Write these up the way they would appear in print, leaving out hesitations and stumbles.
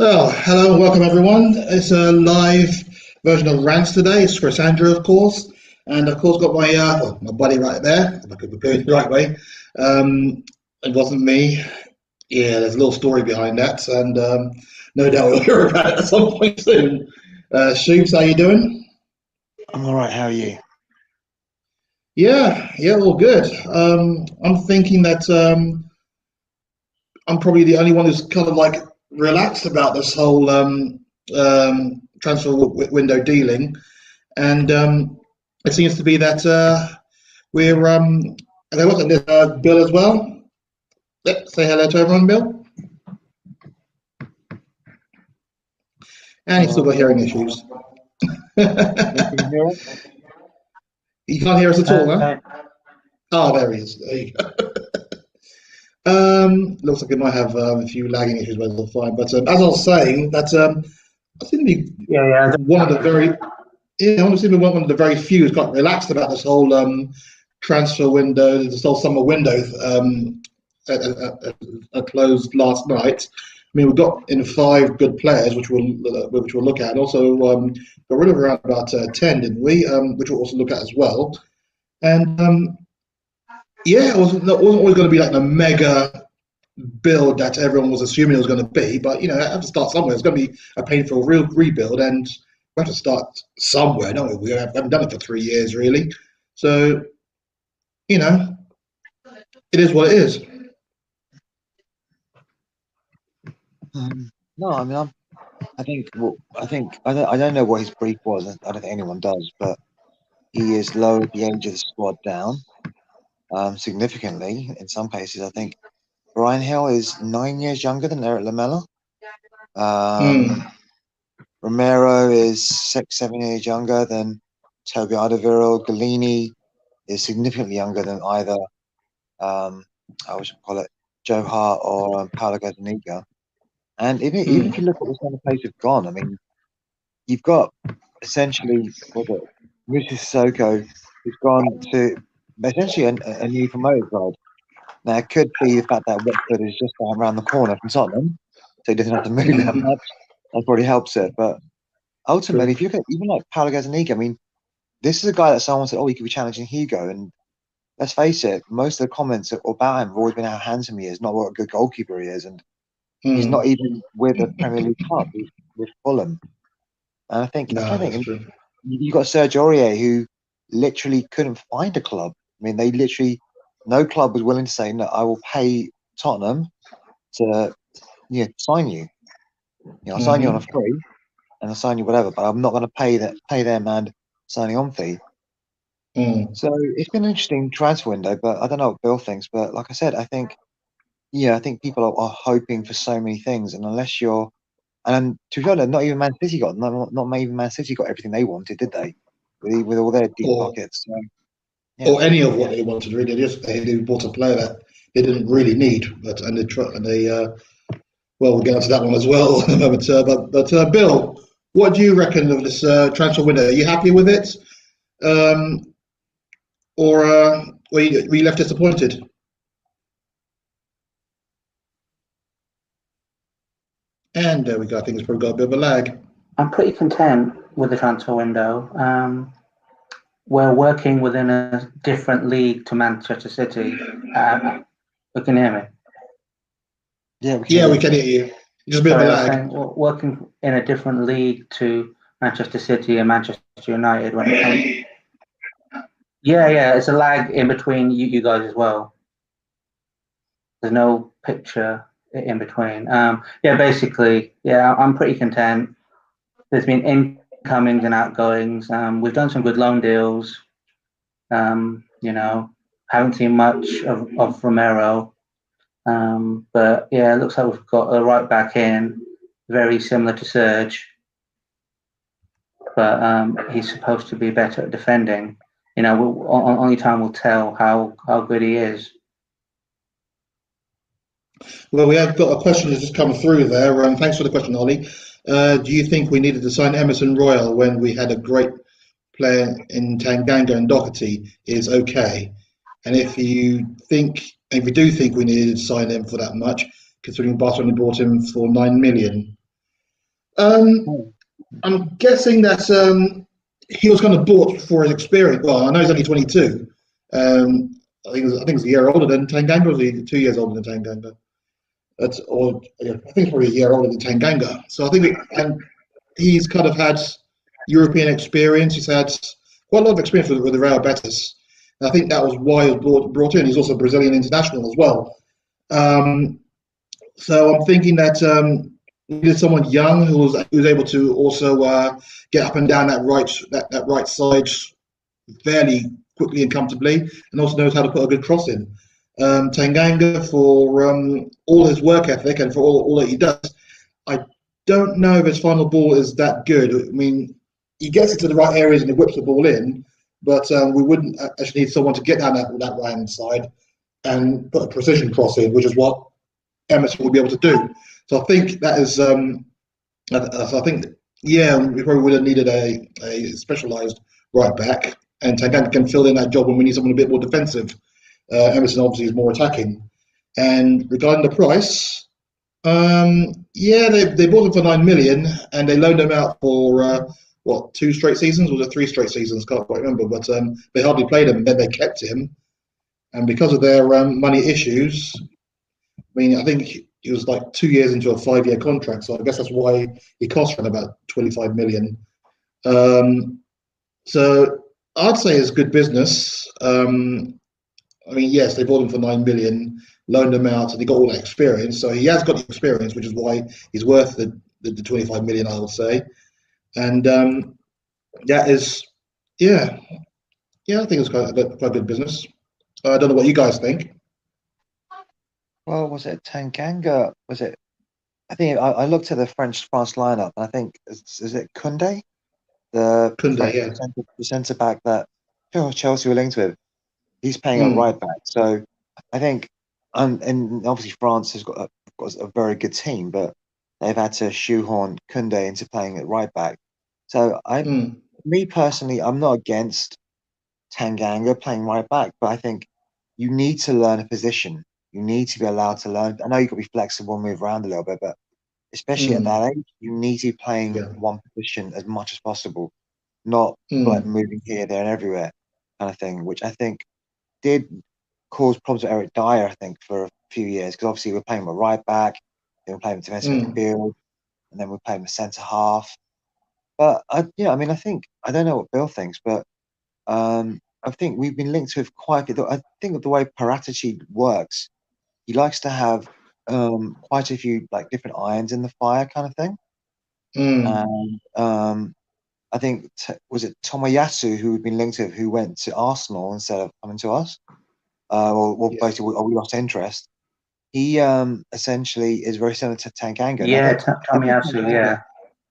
Well, hello and welcome everyone. It's a live version of Rantz today. It's Crisandro, of course, and of course got my buddy right there. If I could go the right way. It wasn't me. Yeah, there's a little story behind that, and no doubt we'll hear about it at some point soon. Shubes, how you doing? I'm all right. How are you? Yeah, all good. I'm thinking that I'm probably the only one who's kind of like relaxed about this whole transfer window dealing, and it seems to be that we're. And I look at this Bill as well. Yep, say hello to everyone, Bill. And he's still got hearing issues. You can't hear us at all, huh? Oh, there he is. There you go. Looks like it might have a few lagging issues, but it's fine. But as I was saying, that I seem to be one of the very, I want to see one of the very few who's got relaxed about this whole transfer window, this whole summer window closed last night. I mean, we've got in 5 good players, which we'll look at, and also got rid of around about 10, didn't we? Which we'll also look at as well. And yeah, it wasn't always going to be like the mega build that everyone was assuming it was going to be, but you know, I have to start somewhere. It's going to be a painful rebuild, and we have to start somewhere, don't we? We haven't done it for 3 years, really. So, you know, it is what it is. No, I mean, I don't know what his brief was. I don't think anyone does, but he has lowered the age of the squad down significantly. In some cases, I think Brian Hill is 9 years younger than Eric Lamela. Romero is 6-7 years younger than Toby Alderweireld. Galini is significantly younger than either I should call it Joe Hart or Paolo Gazzaniga. And even if you look at where some of the players have gone, I mean, you've got essentially Musa Sissoko, who's gone to essentially a new promoted side. Now, it could be the fact that Watford is just around the corner from Tottenham, so he doesn't have to move that much. That probably helps it. But ultimately, if you look at even like Paolo Gazzaniga, I mean, this is a guy that someone said, oh, he could be challenging Hugo. And let's face it, most of the comments about him have always been how handsome he is, not what a good goalkeeper he is. And he's not even with a Premier League club. He's with Fulham. And I think you got Serge Aurier, who literally couldn't find a club. I mean, no club was willing to say, no, I will pay Tottenham to sign you. I'll sign you on a free and I'll sign you whatever, but I'm not going to pay their man signing on fee. So it's been an interesting transfer window, but I don't know what Bill thinks. But like I said, I think people are hoping for so many things, and unless you're, and to be honest, not even Man City got everything they wanted, did they? With all their deep pockets. So, or any of what they wanted, really. They bought a player that they didn't really need, but we'll get onto that one as well in a moment. But Bill, what do you reckon of this transfer window? Are you happy with it, or were you left disappointed? And there we go. I think it's probably got a bit of a lag. I'm pretty content with the transfer window. We're working within a different league to Manchester City. You can hear me? Yeah, we can hear you. Just a bit of a lag. We're working in a different league to Manchester City and Manchester United. It's a lag in between you guys as well. There's no picture in between. Basically, I'm pretty content. There's been incomings and outgoings. We've done some good loan deals. Haven't seen much of Romero. But yeah, it looks like we've got a right back in, very similar to Serge. But he's supposed to be better at defending. Only time will tell how good he is. Well, we have got a question that's just come through there. Thanks for the question, Ollie. Do you think we needed to sign Emerson Royal when we had a great player in Tanganga and Doherty is okay? And if you do think we needed to sign him for that much, considering Barcelona bought him for 9 million, Oh, I'm guessing that he was kind of bought for his experience. Well, I know he's only 22. I think he's a year older than Tanganga, or is he 2 years older than Tanganga? Yeah, I think he's probably a year older than Tanganga. So I think, and he's kind of had European experience. He's had quite a lot of experience with the Real Betis. And I think that was why he was brought in. He's also a Brazilian international as well. Um, so I'm thinking that we needed someone young who was able to also get up and down that right side fairly quickly and comfortably, and also knows how to put a good cross in. Tanganga, for all his work ethic and for all that he does, I don't know if his final ball is that good. I mean, he gets it to the right areas and he whips the ball in, but we wouldn't actually need someone to get down that right hand side and put a precision cross in, which is what Emerson will be able to do. So I think that is. So I think, yeah, we probably would have needed a specialised right back, and Tanganga can fill in that job when we need someone a bit more defensive. Emerson obviously is more attacking. And regarding the price, yeah, they bought him for 9 million, and they loaned him out for what, 2 straight seasons, or was it 3 straight seasons? Can't quite remember, but they hardly played him, and then they kept him. And because of their money issues, I mean, I think he was like 2 years into a 5-year contract, so I guess that's why he cost around about 25 million. So I'd say it's good business. I mean, yes, they bought him for 9 million, loaned him out, and he got all that experience. So he has got the experience, which is why he's worth the 25 million, I would say. And that is, yeah, I think it's quite good business. I don't know what you guys think. well, was it Tanganga? Was it? I think I looked at the France lineup, and I think is it Kunde, the Kunde, yeah. centre back that Chelsea were linked with. He's playing at Mm, right back, so I think, and obviously France has got a very good team, but they've had to shoehorn Kunde into playing at right back. So mm, me personally, I'm not against Tanganga playing right back, but I think you need to learn a position. You need to be allowed to learn. I know you've got to be flexible, move around a little bit, but especially at mm, that age, you need to be playing yeah. one position as much as possible, not like Mm, moving here, there, and everywhere kind of thing, which I think did cause problems with Eric Dyer, I think, for a few years, because obviously we're playing him a right back, then we're playing him defensive mm, midfield, and then we're playing him a centre half. But I mean, I think I don't know what Bill thinks, but I think we've been linked with quite a bit. I think the way Paratici works, he likes to have quite a few like different irons in the fire kind of thing. mm, And I think was it Tomoyasu who we've been linked with, who went to Arsenal instead of coming to us, or yeah. basically we lost interest. He essentially is very similar to Tanganga, and Yeah, I think Tomiyasu, Tanganga, yeah.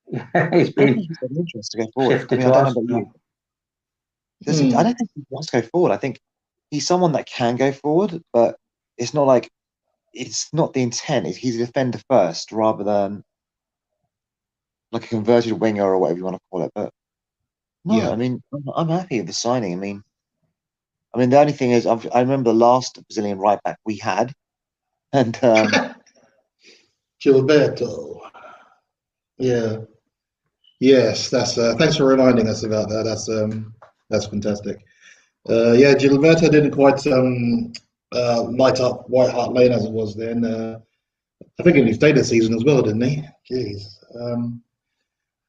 He's I don't been think he's got an interest to go forward. I shifted mean, I to don't know about you. Arsenal. I Mm, don't think he wants to go forward. I think he's someone that can go forward, but it's not like it's not the intent. He's a defender first rather than like a converted winger or whatever you want to call it. But no, yeah. I mean, I'm happy with the signing. I mean, the only thing is, I remember the last Brazilian right back we had, and Gilberto. Yeah. Yes, that's thanks for reminding us about that. That's fantastic. Yeah, Gilberto didn't quite light up White Hart Lane as it was then. I think he stayed this season as well, didn't he? Jeez.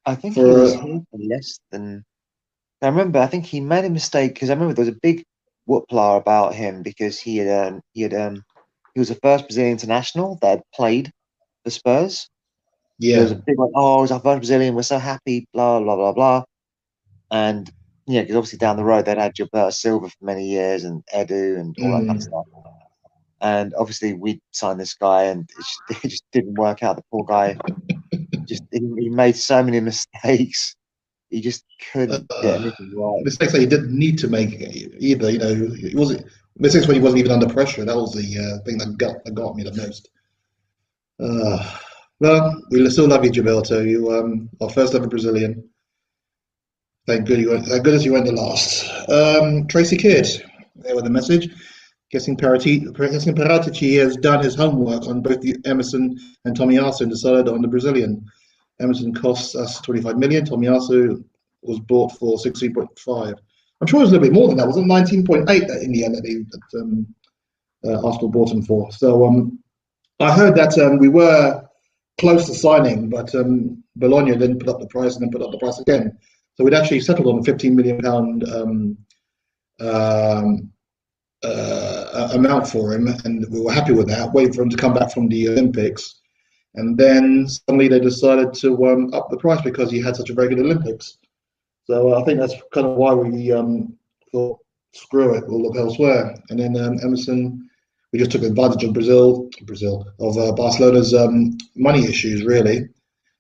I think he was For here for less than. I remember, I think he made a mistake because I remember there was a big whoopla about him because he was the first Brazilian international that had played for Spurs. There was yeah. a big like, oh, he's our first Brazilian, we're so happy, blah blah blah blah. And yeah, because obviously down the road they'd had Gilberto Silva for many years and Edu and all that kind of Mm. stuff. And obviously we signed this guy and it just didn't work out. The poor guy just he made so many mistakes. He just couldn't get anything right. Mistakes that he didn't need to make either. You know, he wasn't mistakes when he wasn't even under pressure. That was the thing that got me the most. Uh, well, we still love you, Gilberto. You our first ever Brazilian. Thank goodness you went the last. Tracy Kidd, there with the message. Guessing Paratici has done his homework on both the Emerson and Tomiyasu and decided on the Brazilian. Emerson costs us 25 million. Tomiyasu was bought for 16.5. I'm sure it was a little bit more than that. Was it 19.8 in the end that Arsenal bought him for? So I heard that we were close to signing, but Bologna then put up the price and then put up the price again. So we'd actually settled on a 15 million pound amount for him, and we were happy with that. Waiting for him to come back from the Olympics, and then suddenly they decided to up the price because he had such a very good Olympics. So I think that's kind of why we thought, screw it, we'll look elsewhere. And then Emerson, we just took advantage of Barcelona's money issues, really.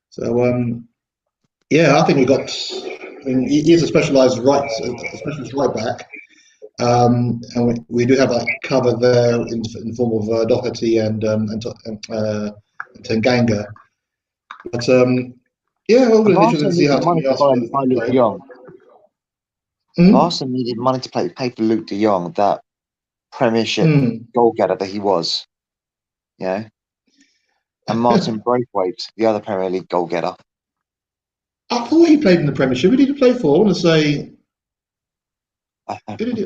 So yeah, I think we got. I mean, he is a specialised specialist right back, and we do have that cover there in the form of Doherty and Tanganga. But yeah, well, it'll be interesting Barca to see how needed money to buy Tomiyasu Luke de play. Jong. Barca needed money to pay for Luke de Jong, that Premiership goal getter that he was. You know? And Martin Braithwaite, the other Premier League goal getter. I thought he played in the Premiership. Who did he play for? I want to say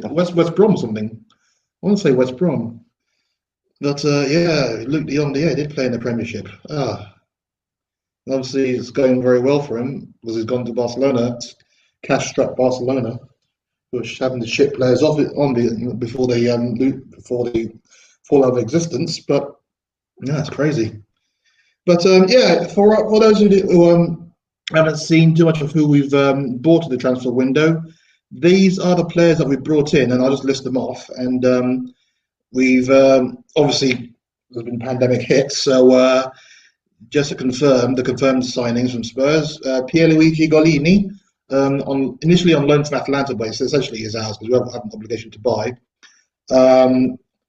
West Brom or something. I want to say West Brom. But yeah, Luke de Jong, yeah, did play in the Premiership. Obviously, it's going very well for him because he's gone to Barcelona, cash-strapped Barcelona, which having to ship players off it before they fall out of existence. But yeah, it's crazy. But yeah, for those who haven't seen too much of who we've bought in the transfer window, these are the players that we've brought in, and I'll just list them off. And we've obviously there's been pandemic hits, so just to confirm the confirmed signings from Spurs: Pierluigi Golini, initially on loan from Atalanta, but essentially is ours because we have an obligation to buy.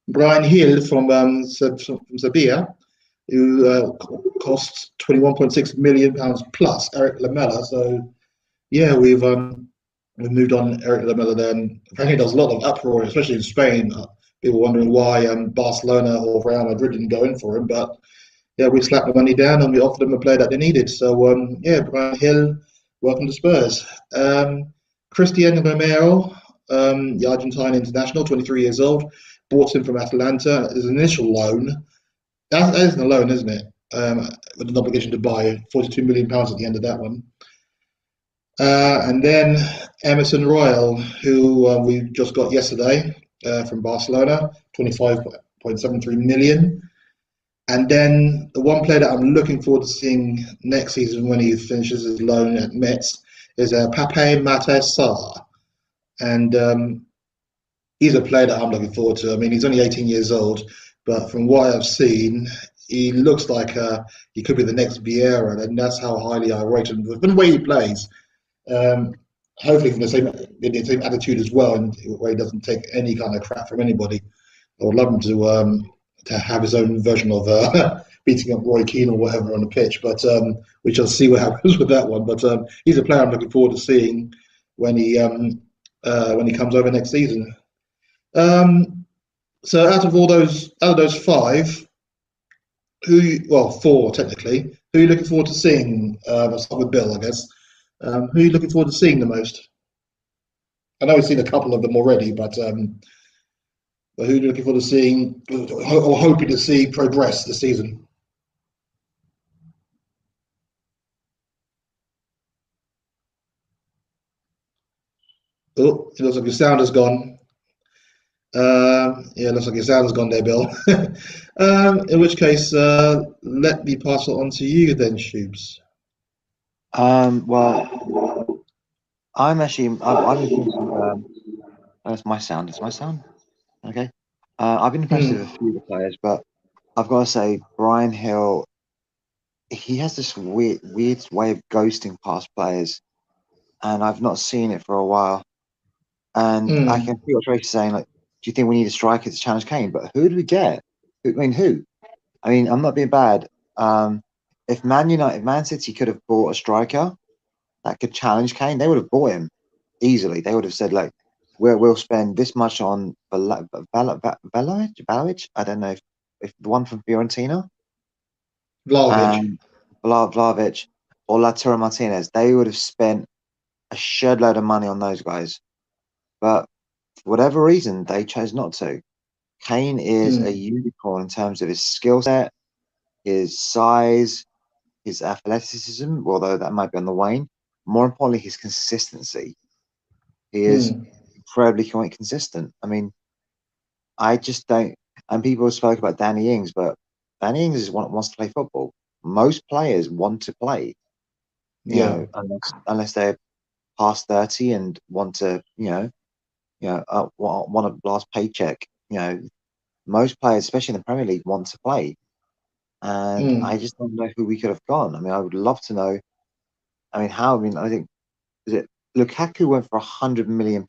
Brian Hill from Sevilla, who costs £21.6 million plus. Eric Lamela. So yeah, we've moved on Eric Lamela there, and apparently there's a lot of uproar, especially in Spain. People wondering why Barcelona or Real Madrid didn't go in for him, but yeah, we slapped the money down and we offered them a player that they needed. So yeah, Brian Hill, welcome to Spurs. Cristiano Romero, the Argentine international, 23 years old, bought him from Atalanta. His initial loan. That isn't a loan, isn't it? With an obligation to buy £42 million at the end of that one. And then Emerson Royal, who we just got yesterday from Barcelona, 25.73 million. And then the one player that I'm looking forward to seeing next season when he finishes his loan at Metz is Pape Matar Sarr. And he's a player that I'm looking forward to. I mean, he's only 18 years old, but from what I've seen, he looks like he could be the next Vieira, and that's how highly I rate him. From the way he plays, hopefully from the same attitude as well, and where he doesn't take any kind of crap from anybody. I would love him to have his own version of beating up Roy Keane or whatever on the pitch, but we shall see what happens with that one. But he's a player I'm looking forward to seeing when he comes over next season. So out of those five, four technically, who are you looking forward to seeing? I'll start with Bill, I guess. Who are you looking forward to seeing the most? I know we've seen a couple of them already, but who are you looking forward to seeing or hoping to see progress this season? Oh, it looks like your sound has gone. Yeah, looks like your sound has gone there, Bill. In which case, let me pass it on to you then, Shubes. Well, I'm actually. I've been thinking. That's my sound. It's my sound. Okay. I've been impressed with a few of the players, but I've got to say, Brian Hill. He has this weird way of ghosting past players, and I've not seen it for a while. And I can see what Tracy's saying. Like, do you think we need a striker to challenge Kane? But who do we get? Who? I mean, I'm not being bad. If Man City could have bought a striker that could challenge Kane, they would have bought him easily. They would have said, like, we'll spend this much on Vlahovic. I don't know if the one from Fiorentina. Vlahovic. Vlahovic. or Lautaro Martinez, they would have spent a shed load of money on those guys. But for whatever reason, they chose not to. Kane is a unicorn in terms of his skill set, his size, his athleticism, although that might be on the wane. More importantly, his consistency. He is incredibly quite consistent. I mean, I just don't. And people spoke about Danny Ings, but Danny Ings is one wants to play football. Most players want to play, you know, unless they're past 30 and want to, want a last paycheck. You know, most players, especially in the Premier League, want to play. And I just don't know who we could have gone. I mean, I would love to know. I mean, how? I mean, I think is it Lukaku went for £100 million.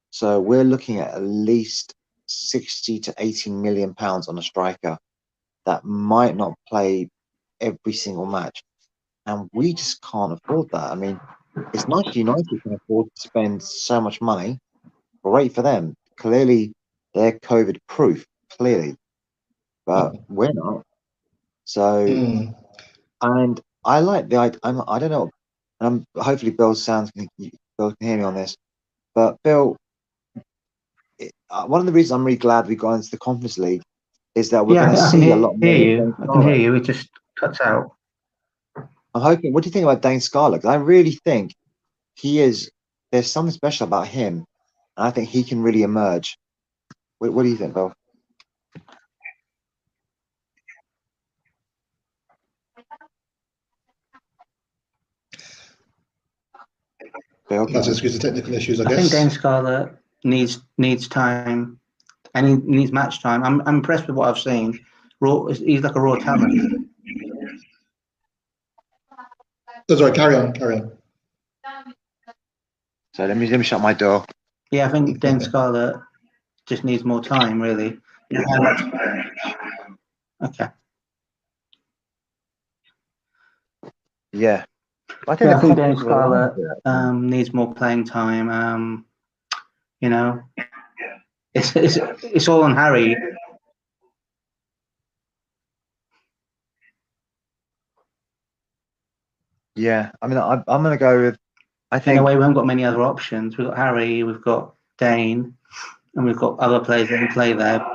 So we're looking at least 60 to 80 million pounds on a striker that might not play every single match, and we just can't afford that. I mean, it's nice United can afford to spend so much money. Great for them. Clearly, they're COVID proof. Clearly, but we're not. So, and I like the idea. I don't know. And hopefully Bill can hear me on this. But Bill, one of the reasons I'm really glad we got into the Conference League is that we're going to see a lot more. I can hear you. It just cuts out. I'm hoping. What do you think about Dane Scarlett? I really think he is. There's something special about him, and I think he can really emerge. What do you think, Bill? That's excuse the technical issues, I guess. I think Dane Scarlett needs time, and he needs match time. I'm impressed with what I've seen. He's like a raw talent. Oh, sorry, carry on. So let me shut my door. Yeah, I think Dane Scarlett just needs more time, really. Okay. Yeah. I think Dane Scarlett needs more playing time. You know, it's all on Harry. Yeah, I mean, I'm going to go with. I think in a way we haven't got many other options. We've got Harry, we've got Dane, and we've got other players that can play there.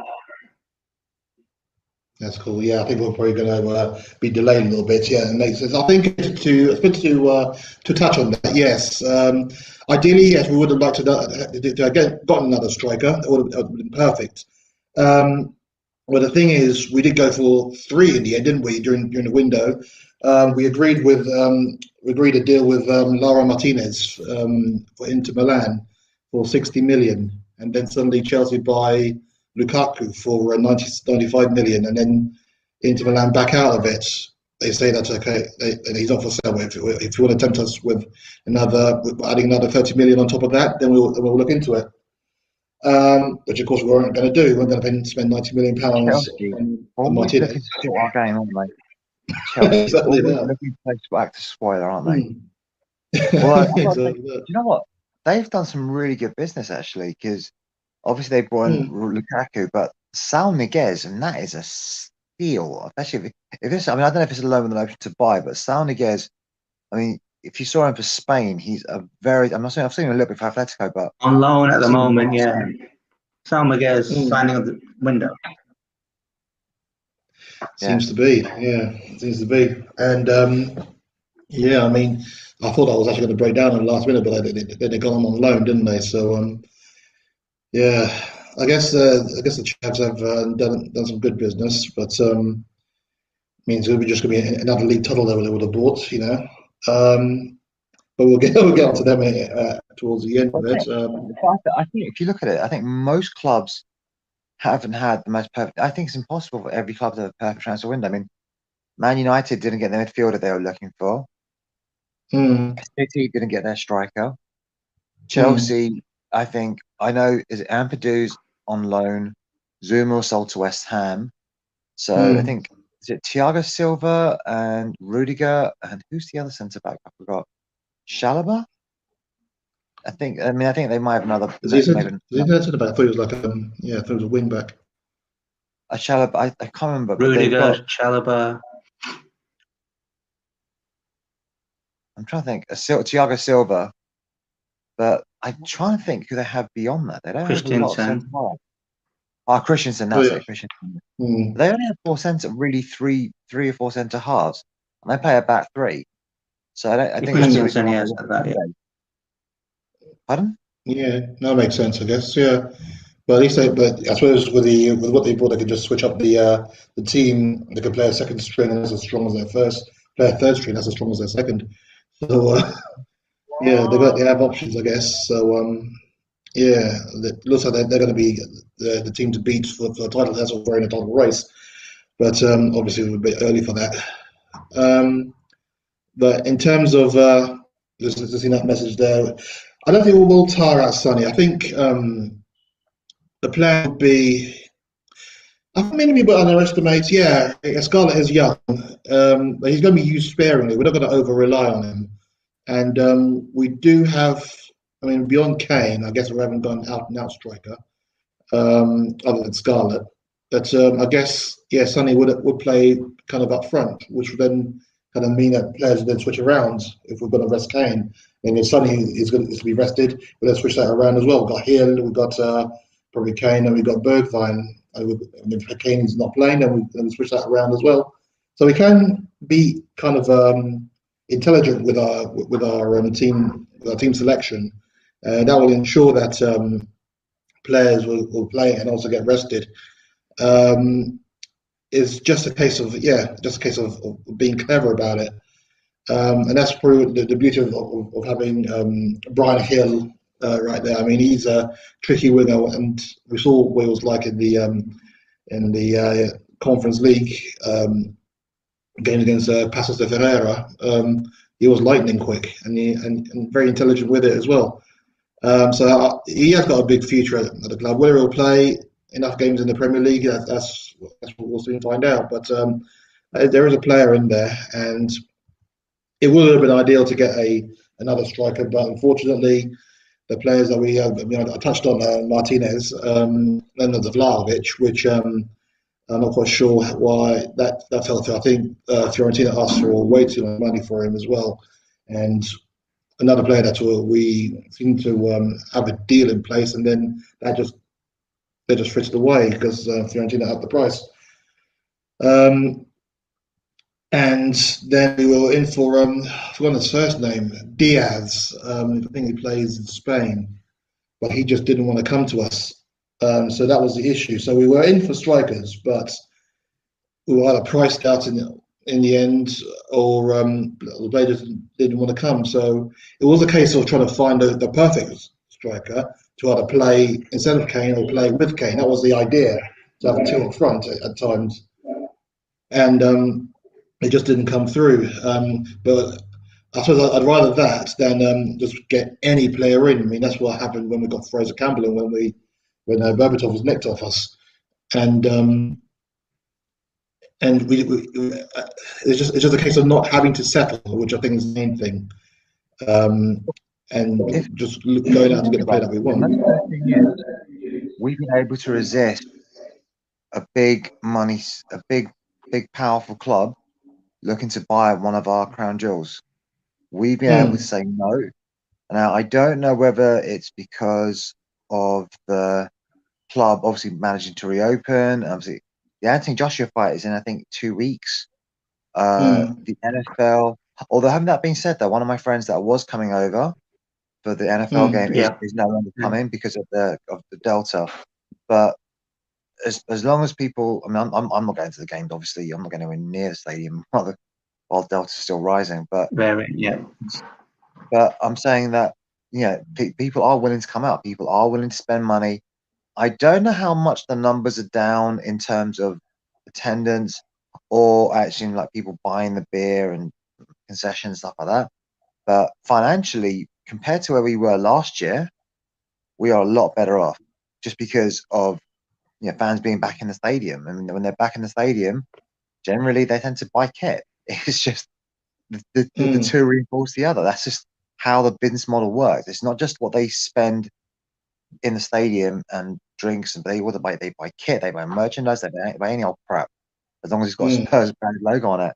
That's cool. Yeah, I think we're probably going to be delayed a little bit. Yeah, it makes sense. I think to touch on that. Yes, ideally, yes, we would have liked to again gotten another striker. It would have been perfect. Well, the thing is, we did go for 3 in the end, didn't we? During the window, we agreed a deal with Laura Martinez for Inter Milan for 60 million, and then suddenly Chelsea buy Lukaku for 95 million, and then Inter Milan back out of it. They say that's okay, and he's not for sale. If you want to tempt us with adding another 30 million on top of that, then we'll look into it. Which of course we weren't going to do. We weren't going to spend 90 million pounds on Martinez. Looking to sort our game, aren't they? Chelsea Exactly looking to act as spoiler, aren't they? Well, do you know what? They've done some really good business actually, because obviously they brought in Lukaku, but Saul Niguez, and that is a steal. Especially if it's, I mean, I don't know if it's a loan with an option to buy, but Saul Niguez, I mean, if you saw him for Spain, he's a very. I'm not saying I've seen him a little bit for Atletico, but on loan at the moment, yeah. Saul Niguez signing of the window. Seems to be, and yeah, I mean, I thought I was actually going to break down in the last minute, but they got him on loan, didn't they? So yeah, I guess the Chavs have done some good business, but means it would be just going to be another league title they would have bought, you know. But we'll get onto them towards the end of it. I think if you look at it, I think most clubs haven't had the most perfect. I think it's impossible for every club to have a perfect transfer window. I mean, Man United didn't get the midfielder they were looking for. City didn't get their striker. Chelsea, I know, is it Ampadu's on loan? Zuma was sold to West Ham. So I think, is it Thiago Silva and Rudiger, and who's the other centre back? I forgot. Chalobah? I think they might have another. Is he centre back? I thought it was like I thought it was a wing back. A Chalobah, I can't remember. Rudiger, Chalobah. I'm trying to think. Thiago Silva, but I'm trying to think who they have beyond that. They don't have a lot of centre Christensen. half. Oh, Christensen, Oh, that's yeah. it. Christensen. Hmm. They only have three or four centre halves, and they play a back three. So I think that's pretty Christensen, much. yeah, said that, yeah. Pardon? Yeah, that makes sense, I guess. Yeah, but at least but I suppose with what they brought, they could just switch up the team. They could play a second string that's as strong as their first. Play a third string that's as strong as their second. So yeah, they have options, I guess. So yeah, it looks like they're going to be the team to beat for the title. That's all in a title race, but obviously we're a bit early for that. Um, but in terms of just seeing that message there, I don't think we'll tire out Sonny. I think the plan would be. I think many people underestimate. Yeah, Scarlett is young, but he's going to be used sparingly. We're not going to over rely on him, and we do have. I mean, beyond Kane, I guess we haven't got an out and out striker other than Scarlett. But I guess yeah, Sonny would play kind of up front, which would then kind of mean that players would then switch around if we're going to rest Kane. And if Sonny is going to be rested, we'll then switch that around as well. We've got Hill, we've got probably Kane, and we've got Bergwijn. And if Kane's not playing, then we switch that around as well. So we can be kind of intelligent with our team selection. That will ensure that players will play and also get rested. Um, is just a case of of being clever about it, and that's probably the beauty of having Brian Hill right there. I mean, he's a tricky winger, and we saw what he was like in the Conference League game against Passos de Ferreira. He was lightning quick and very intelligent with it as well. He has got a big future at the club. Whether he'll play enough games in the Premier League, that's what we'll soon find out. But there is a player in there, and it would have been ideal to get another striker. But unfortunately, the players that we have, I touched on Martinez, and there's Vlahovic, which I'm not quite sure why that fell through. I think Fiorentina asked for way too much money for him as well, and another player that we seem to have a deal in place, and then they just frittered away because Fiorentina upped the price. And then we were in for I forgot his first name, Diaz. I think he plays in Spain, but he just didn't want to come to us. So that was the issue. So we were in for strikers, but we were either priced out in the end, or the player just didn't want to come. So it was a case of trying to find the perfect striker to either play instead of Kane or play with Kane. That was the idea, to have two up front at times, and it just didn't come through. But I suppose I'd rather that than just get any player in. I mean, that's what happened when we got Fraser Campbell and when Berbatov was nicked off us, and it's just a case of not having to settle, which I think is the main thing, and just going out to get the player that we want. The thing is, we've been able to resist a big powerful club looking to buy one of our crown jewels. We've been able to say no. Now, I don't know whether it's because of the club obviously managing to reopen. Obviously, the Anthony Joshua fight is in, I think, 2 weeks. The NFL, although having that being said, though, one of my friends that was coming over for the NFL game is no longer coming because of the Delta. But as long as people, I mean, I'm not going to the game. Obviously, I'm not going anywhere near the stadium while Delta's still rising. But I'm saying that people are willing to come out. People are willing to spend money. I don't know how much the numbers are down in terms of attendance, or actually like people buying the beer and concessions, stuff like that. But financially, compared to where we were last year, we are a lot better off, just because of fans being back in the stadium. I mean, when they're back in the stadium, generally they tend to buy kit. It's just the two reinforce the other. That's just how the business model works. It's not just what they spend in the stadium and drinks, and they buy kit, they buy merchandise, they buy any old crap, as long as it's got a Spurs branded logo on it.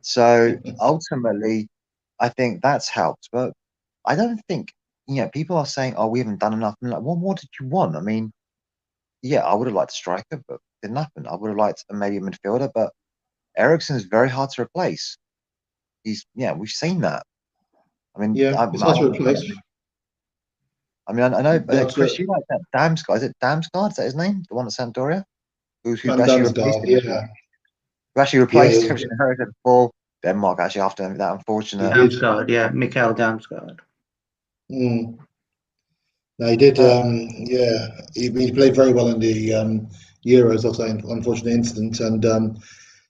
So ultimately, I think that's helped. But I don't think, people are saying, "Oh, we haven't done enough." I'm like, what more did you want? I mean, yeah, I would have liked a striker, but it didn't happen. I would have liked maybe a midfielder, but Eriksen is very hard to replace. We've seen that. I mean, Yeah, it's hard to replace. I know, But Chris, you like that Damsgaard. Is it Damsgaard? Is that his name? The one at Sampdoria? Who Van actually replaced Damsgaard, him? yeah, Who actually yeah, replaced him in Eriksen for Denmark, actually, after that he unfortunate. did. Damsgaard, yeah, Mikael Damsgaard. Mm. No, he did. But, Yeah, he played very well in the Euros. After that unfortunate incident, and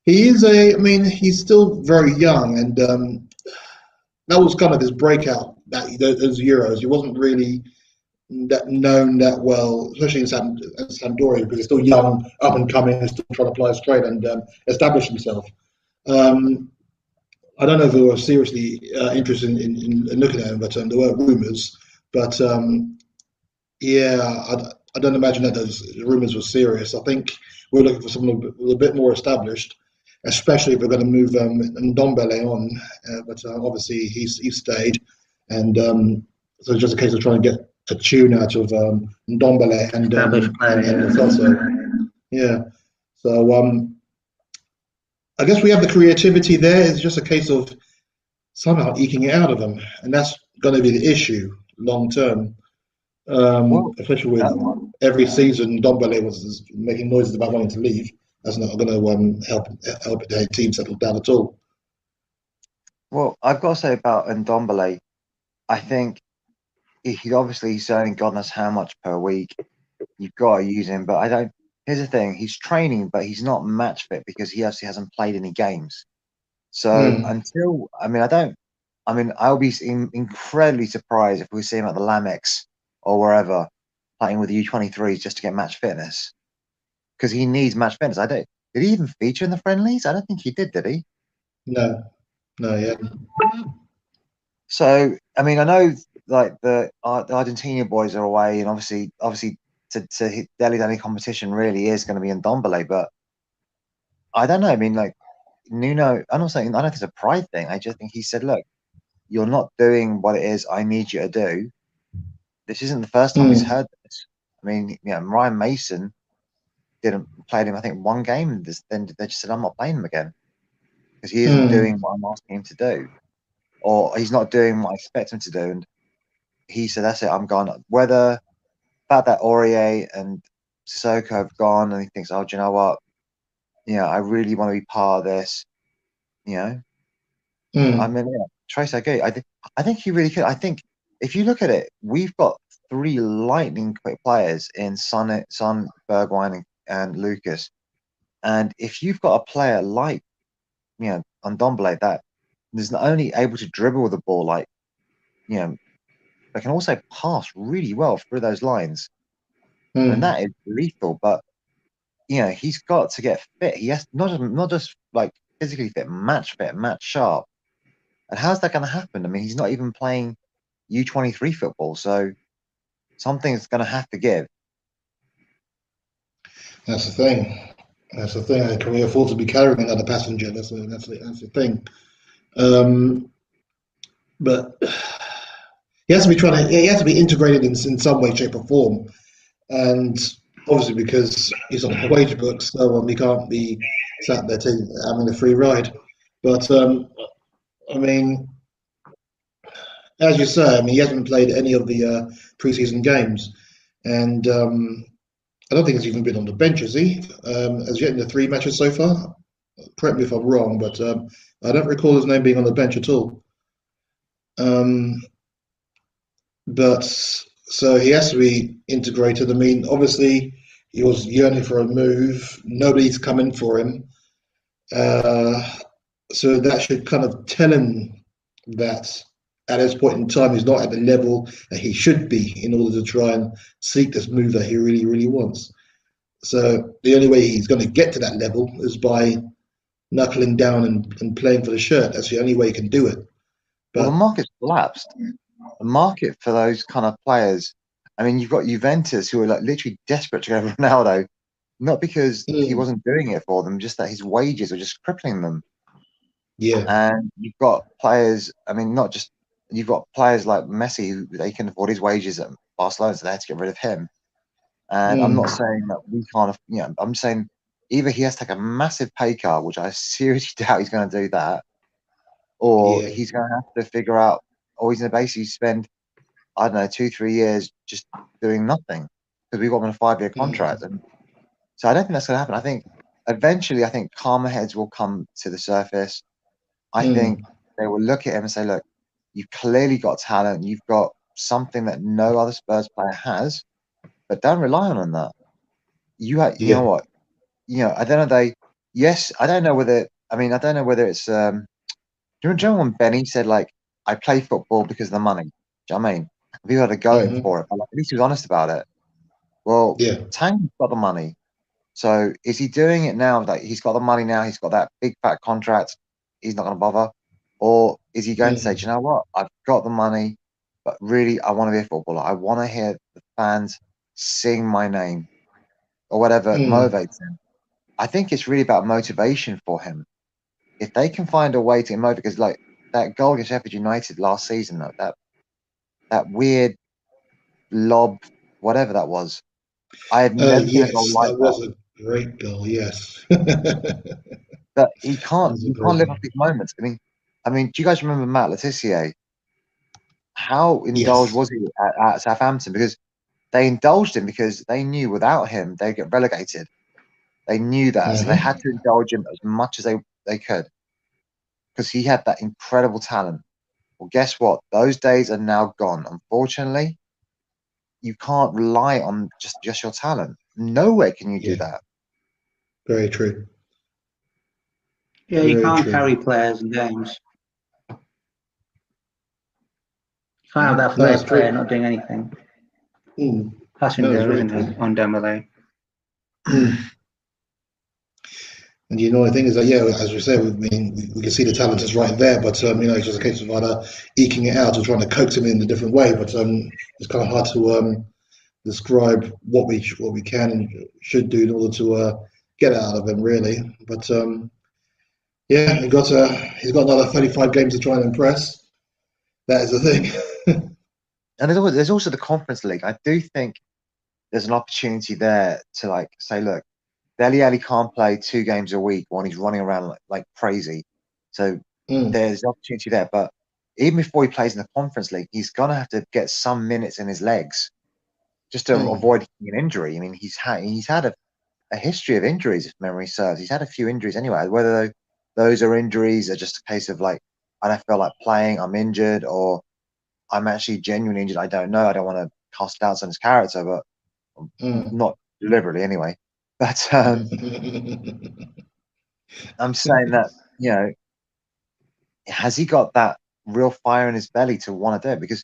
he is a. I mean, he's still very young, and that was kind of his breakout. Those Euros, he wasn't really that known that well, especially in Sampdoria, because he's still young, up and coming, and still trying to apply his trade and establish himself. Um, I don't know if they were seriously interested in looking at him, but there were rumours. But yeah, I don't imagine that those rumours were serious. I think we're looking for someone a bit more established, especially if we're going to move Ndombele on. But obviously he's stayed, and so it's just a case of trying to get a tune out of Ndombele Established player, and yeah. Celso. Yeah. So I guess we have the creativity there. It's just a case of somehow eking it out of them, and that's going to be the issue long term. well, Especially with uh, every season, Dombele was making noises about wanting to leave. That's not going to help the team settle down at all. well, I've got to say about Ndombele, I think he's earning God knows how much per week. You've got to use him, but I don't. Here's the thing: he's training, but he's not match fit because he actually hasn't played any games. So Mm, until, I mean, I don't. I mean, I'll be incredibly surprised if we see him at the Lamex or wherever playing with the U23s just to get match fitness because he needs match fitness. I don't. Did he even feature in the friendlies? I don't think he did he? no, no, yeah, So I mean, I know like the Argentina boys are away, and obviously to hit Delhi's only competition really is going to be in Dombele, but I don't know. I mean, like Nuno, I'm not saying I don't think it's a pride thing. I just think he said, "Look, you're not doing what it is I need you to do." This isn't the first time he's mm, heard this. I mean, Ryan Mason didn't play him. I think one game, and then they just said, "I'm not playing him again because he isn't mm, doing what I'm asking him to do, or he's not doing what I expect him to do." And he said, "That's it. I'm gone." Whether about that Aurier and Sissoko have gone, and he thinks, "Oh, do you know what? I really want to be part of this." You know, I mm, mean, Trace Agay, I think he really could. I think if you look at it, we've got three lightning quick players in Son, Bergwijn, and Lucas. And if you've got a player like, Ndombele that is not only able to dribble the ball, like, but can also pass really well through those lines. I mean, mm. that is lethal. But he's got to get fit. He has not just like physically fit, match sharp. And how's that going to happen? I mean, he's not even playing U23 football, so something's going to have to give. That's the thing. That's the thing. Can we afford to be carrying another passenger? That's the thing. Um, but he has to be integrated in some way, shape, or form. And obviously, because he's on a wage book, so he can't be sat there having a free ride. But I mean, as you say, I mean, he hasn't played any of the preseason games, and I don't think he's even been on the bench, has he? As yet in the three matches so far. Correct me if I'm wrong, but I don't recall his name being on the bench at all. Um, but so he has to be integrated. I mean, obviously, he was yearning for a move. Nobody's coming for him. Uh, so that should kind of tell him that at this point in time, he's not at the level that he should be in order to try and seek this move that he really, really wants. So the only way he's going to get to that level is by knuckling down and playing for the shirt. That's the only way he can do it. Well, the But market's collapsed. The market for those kind of players. I mean, you've got Juventus who are like literally desperate to go for Ronaldo, not because he mm, wasn't doing it for them, just that his wages are just crippling them. Yeah. And you've got players. I mean, not just you've got players like Messi who they can afford his wages at Barcelona, so they had to get rid of him. And I'm not saying that we can't. I'm saying either he has to take a massive pay cut, which I seriously doubt he's going to do that, or Yeah. he's going to have to figure out, or he's going to basically spend, I don't know, 2-3 years just doing nothing because we've got him on a 5-year contract. And so I don't think that's going to happen. I think eventually, I think calmer heads will come to the surface. I think they will look at him and say, look, you've clearly got talent. You've got something that no other Spurs player has, but don't rely on that. You know Yeah. what? I don't know. Yes, I don't know whether. I mean, I don't know whether it's. Do you remember when Benny said like, "I play football because of the money"? Do you know what I mean? People had to go in for it, but like, at least he was honest about it. Well, Yeah. Tang's got the money, so is he doing it now? Like he's got the money now. He's got that big fat contract. He's not going to bother, or is he going to say, "Do you know what? I've got the money, but really, I want to be a footballer. I want to hear the fans sing my name or whatever motivates him." I think it's really about motivation for him. If they can find a way to motivate, because like that goal against Sheffield United last season, that weird lob, whatever that was, I had never seen a goal Yes, like that that. was a great goal. Yes. That But he can't, was a you great can't live goal. off these moments. I mean, do you guys remember Matt Letitia? How indulged Yes. was he at Southampton? Because they indulged him because they knew without him they'd get relegated. They knew that, so they had to indulge him as much as they could because he had that incredible talent. Well, guess what? Those days are now gone. Unfortunately, you can't rely on just your talent. Nowhere can you do Yeah. that. Very true. Yeah, you Very can't true. carry players in games. You can't have No, that for that's their player true. not doing anything. Mm. No, it's Passenger, very isn't true. it, on Dembele? And the only thing is that, yeah, as we said, we can see the talent is right there, but it's just a case of either eking it out or trying to coax him in a different way. But it's kind of hard to describe what we can and should do in order to get out of him, really. But yeah, he's got another 35 games to try and impress. That is the thing. And there's also the Conference League. I do think there's an opportunity there to like say, look, Dele Alli can't play 2 games a week when he's running around like crazy. So there's opportunity there. But even before he plays in the Conference League, he's gonna have to get some minutes in his legs just to avoid an injury. I mean, he's had a history of injuries, if memory serves. He's had a few injuries anyway. Whether those are injuries are just a case of like, I don't feel like playing, I'm injured, or I'm actually genuinely injured. I don't know. I don't want to cast doubts on his character, but not deliberately anyway. But I'm saying that, has he got that real fire in his belly to want to do it? Because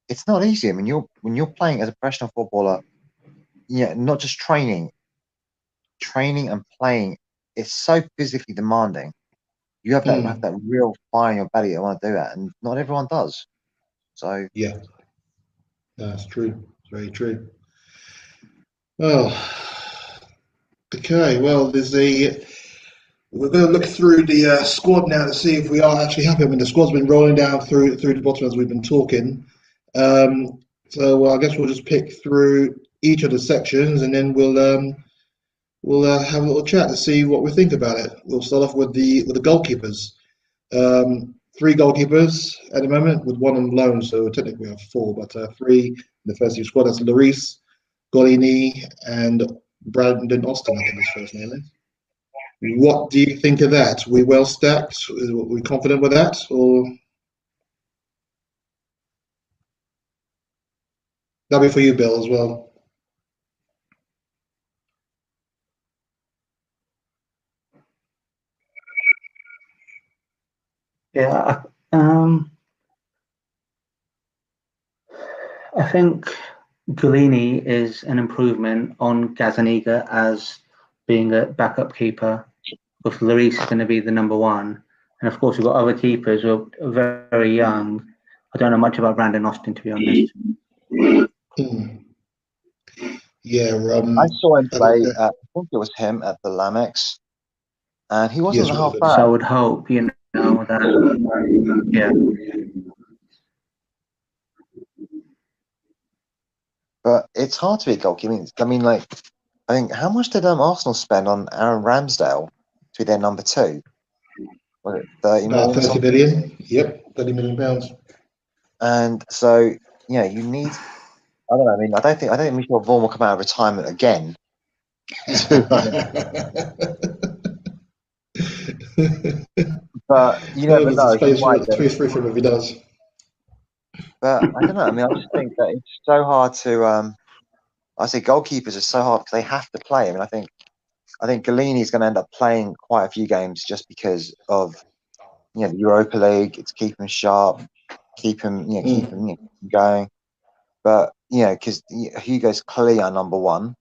it's not easy. I mean, when you're playing as a professional footballer, not just training and playing, it's so physically demanding. You have that real fire in your belly to want to do that, and not everyone does. So Yeah, that's true. It's very true. Oh, okay. Well, we're going to look through the squad now to see if we are actually happy. I mean, the squad's been rolling down through the bottom as we've been talking. So I guess we'll just pick through each of the sections and then we'll have a little chat to see what we think about it. We'll start off with the goalkeepers. 3 goalkeepers at the moment, with one on loan, so technically we have 4, but 3 in the first team squad. That's Lloris, Golini, and Brandon Austin, I think his first name is. What do you think of that? We well stacked? Are we confident with that, or that'll be for you, Bill, as well? Yeah, I think Golini is an improvement on Gazaniga as being a backup keeper, with Lloris going to be the number one. And of course, we've got other keepers who are very, very young. I don't know much about Brandon Austin, to be honest. Yeah, I saw him as I play. said, I think it was him at the Lamex, and he wasn't yes, the would have half been. So I bad. would hope, that. Yeah. But it's hard to be a goalkeeper. I mean, like, I think how much did Arsenal spend on Aaron Ramsdale to be their number 2? Was it 30 About million? 30 Something? million. Yep, 30 million pounds. And so, you need. I don't know. I mean, I don't think Michel Vaughan will come out of retirement again. But you never There's a know. He space might for do. space free for him if he does. But I don't know. I mean, I just think that it's so hard to. I say goalkeepers are so hard because they have to play. I mean, I think Galini is going to end up playing quite a few games just because of the Europa League. It's keep him sharp, keep him going. But because Hugo's clearly our number 1,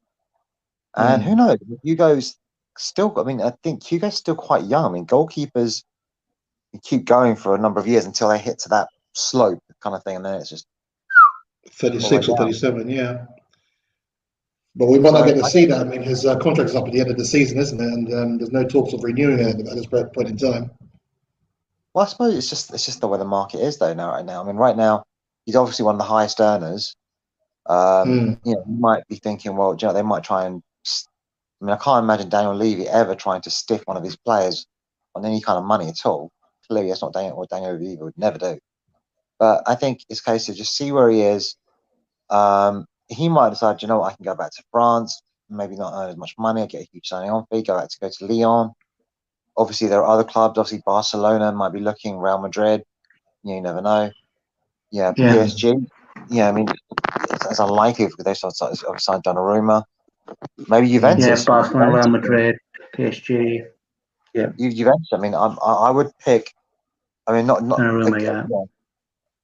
and who knows? Hugo's still. I mean, I think Hugo's still quite young. I mean, goalkeepers keep going for a number of years until they hit to that slope kind of thing, and then it's just all the way 36 or down. 37, yeah. But we might not get to see that. I mean, his contract is up at the end of the season, isn't it? And there's no talks of renewing it at this point in time. Well, I suppose it's just the way the market is though now. Right now, I mean, right now he's obviously one of the highest earners. You might be thinking, well, they might try and. I mean, I can't imagine Daniel Levy ever trying to stiff one of his players on any kind of money at all. Clearly, that's not what Daniel Levy would never do. But I think it's a case of just see where he is. He might decide, I can go back to France, maybe not earn as much money, I get a huge signing on fee, go to Lyon. Obviously, there are other clubs. Obviously, Barcelona might be looking, Real Madrid. You never know. Yeah, PSG. Yeah, I mean, it's unlikely because they've signed Donnarumma. Maybe Juventus. Yeah, Barcelona, Real Madrid, PSG. Yeah, Juventus. I mean, I would pick. I mean, not Donnarumma, yeah.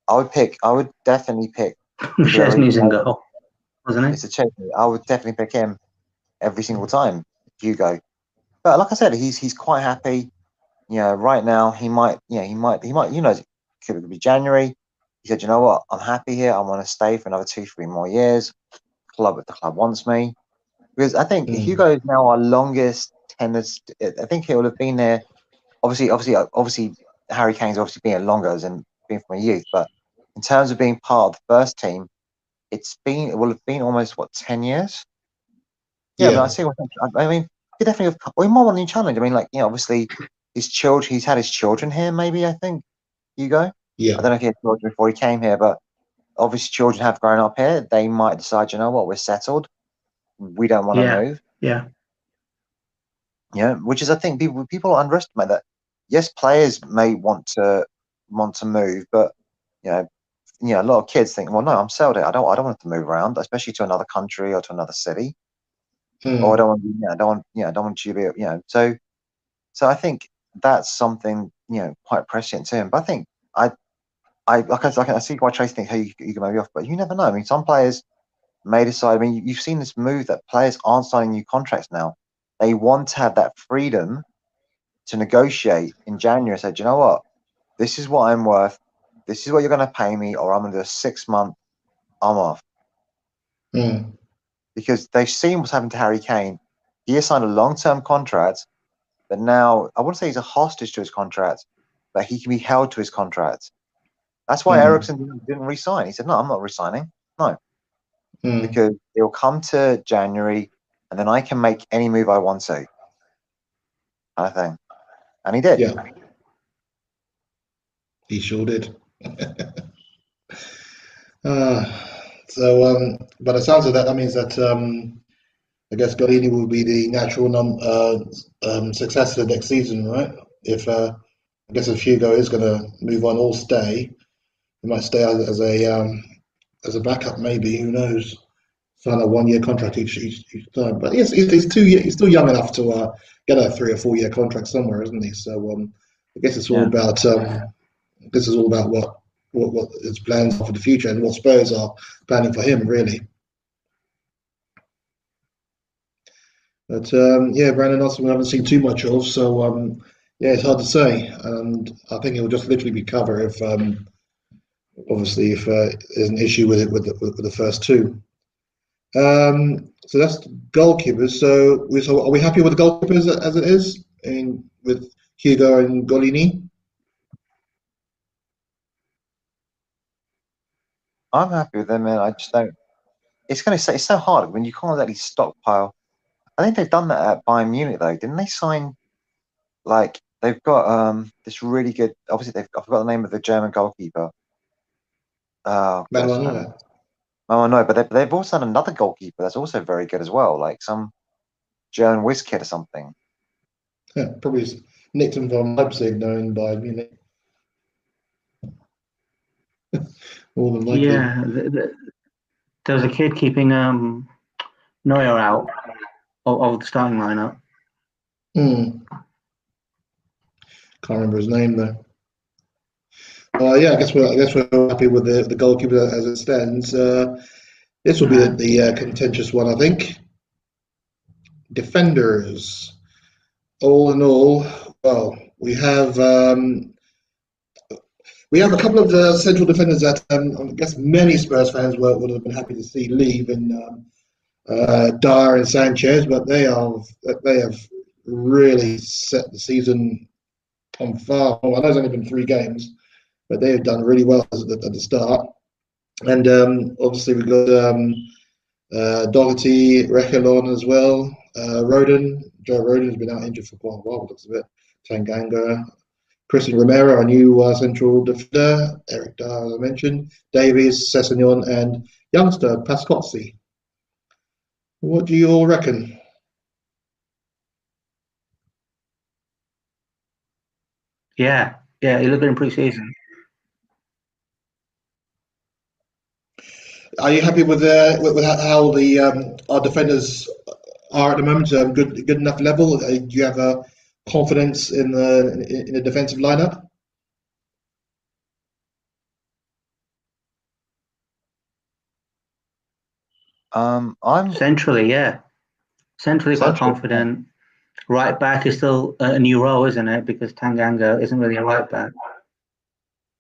I would definitely pick. Szczesny's in goal, wasn't he? It's a Chesney. I would definitely pick him every single time. Hugo. But like I said, he's quite happy. Right now he might. It could be January. He said, "You know what? I'm happy here. I want to stay for another 2-3 more years. The club wants me." Because I think Hugo is now our longest tenured. I think he will have been there. Obviously, Harry Kane's obviously been longer than being from a youth. But in terms of being part of the first team, it will have been almost 10 years. Yeah, but I see. I mean, he definitely. He might want a new challenge. I mean, obviously, his children. He's had his children here. Maybe I think Hugo. Yeah. I don't know if he had children before he came here, but obviously, children have grown up here. They might decide, we're settled. We don't want to move. Yeah. Yeah, which is, I think, people underestimate that. Yes, players may want to move, but a lot of kids think, well, no, I'm settled here. I don't want to move around, especially to another country or to another city. Or I don't want you to be, So I think that's something quite prescient to him. But I think I see why Tracy thinks, hey, you can maybe off, but you never know. I mean, some players may decide. I mean, you've seen this move that players aren't signing new contracts now. They want to have that freedom to negotiate in January. Say, do you know what? This is what I'm worth. This is what you're going to pay me, or I'm going to do a 6-month. I'm off. Because they've seen what's happened to Harry Kane. He has signed a long-term contract, but now I wouldn't say he's a hostage to his contract, but he can be held to his contract. That's why Ericsson didn't resign. He said, "No, I'm not resigning. No, because it'll come to January, and then I can make any move I want to." Kind of thing, and he did. Yeah, he sure did. But it sounds like that means that I guess Golini will be the natural successor next season, right? If I guess if Hugo is going to move on or stay, he might stay as a backup, maybe. Who knows? Sign a 1-year contract each time. But yes, he's still young enough to get a 3 or 4 year contract somewhere, isn't he? So I guess it's all about this is all about what his plans are for the future and what Spurs are planning for him, really. But Brandon Nelson we haven't seen too much of, so it's hard to say. And I think it will just literally be cover if obviously if there's an issue with it with the first two. So that's goalkeepers. So are we happy with the goalkeepers as it is? I mean, with Hugo and Golini? I'm happy with them, and I just don't. It's so hard when you can't let these stockpile. I think they've done that at Bayern Munich though, didn't they? Sign like they've got this really good. Obviously, I forgot the name of the German goalkeeper. Oh Man, goodness, I know man. that. Oh no, but they've also done another goalkeeper that's also very good as well, like some German whiz kid or something. Yeah, probably nicked him from Leipzig, known by Munich. More than likely. Yeah, there was a kid keeping Neuer out of the starting lineup. Hmm. Can't remember his name though. Yeah, I guess we're happy with the goalkeeper as it stands. This will be the contentious one, I think. Defenders. All in all, well, we have a couple of central defenders that I guess many Spurs fans would have been happy to see leave in Dyer and Sanchez, but they have really set the season on fire. Well, I know it's only been 3 games, but they have done really well at the start. And obviously we've got Doherty, Reguilon as well. Joe Rodon's been out injured for quite a while, looks of it. Tanganga, Chrissie Romero, our new central defender. Eric Dyer, as I mentioned. Davies, Sessegnon, and youngster Pascozzi. What do you all reckon? Yeah, he looked good in pre-season. Are you happy with how the our defenders are at the moment? Good enough level. Do you have confidence in the defensive lineup? I'm Centrally quite central. confident. Right back is still a new role, isn't it? Because Tanganga isn't really a right back.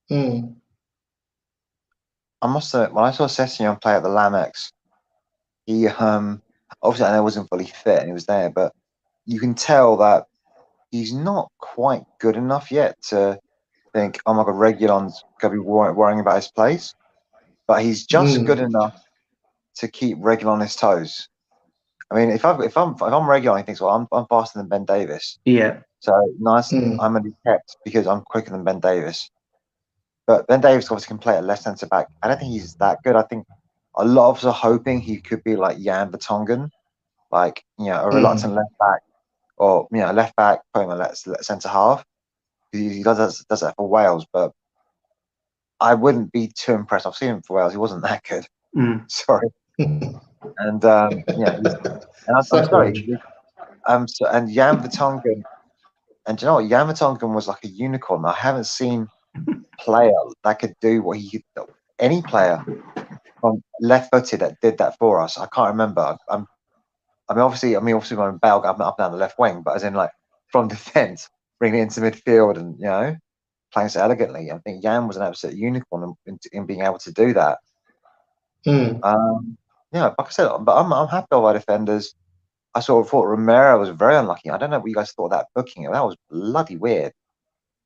Mm. I must say, when I saw Sessegnon play at the Lamex, he obviously I know he wasn't fully fit and he was there, but you can tell that he's not quite good enough yet to think, oh my god, Reguilon's gonna be worrying about his place. But he's just good Mm. enough to keep Reguilon on his toes. I mean, if I'm Reguilon, he thinks, well, I'm faster than Ben Davis, Yeah, so nice. Mm. I'm gonna be kept because I'm quicker than Ben Davis. But Ben Davis obviously can play at left centre back. I don't think he's that good. I think a lot of us are hoping he could be like Jan Vertonghen, like a reluctant Mm. left back, or left back putting a centre half. He does that for Wales, but I wouldn't be too impressed. I've seen him for Wales; he wasn't that good. Sorry, and I'm sorry. Sacrilege. And Jan Vertonghen, and you know what? Jan Vertonghen was like a unicorn. I haven't seen player that could do what he could. Any player from left-footed that did that for us. I can't remember. Obviously, when Bale got up and down the left wing, but as in like from defence, bringing it into midfield and playing so elegantly. I think Jan was an absolute unicorn in being able to do that. Mm. Like I said, but I'm happy with our defenders. I sort of thought Romero was very unlucky. I don't know what you guys thought of that booking. That was bloody weird.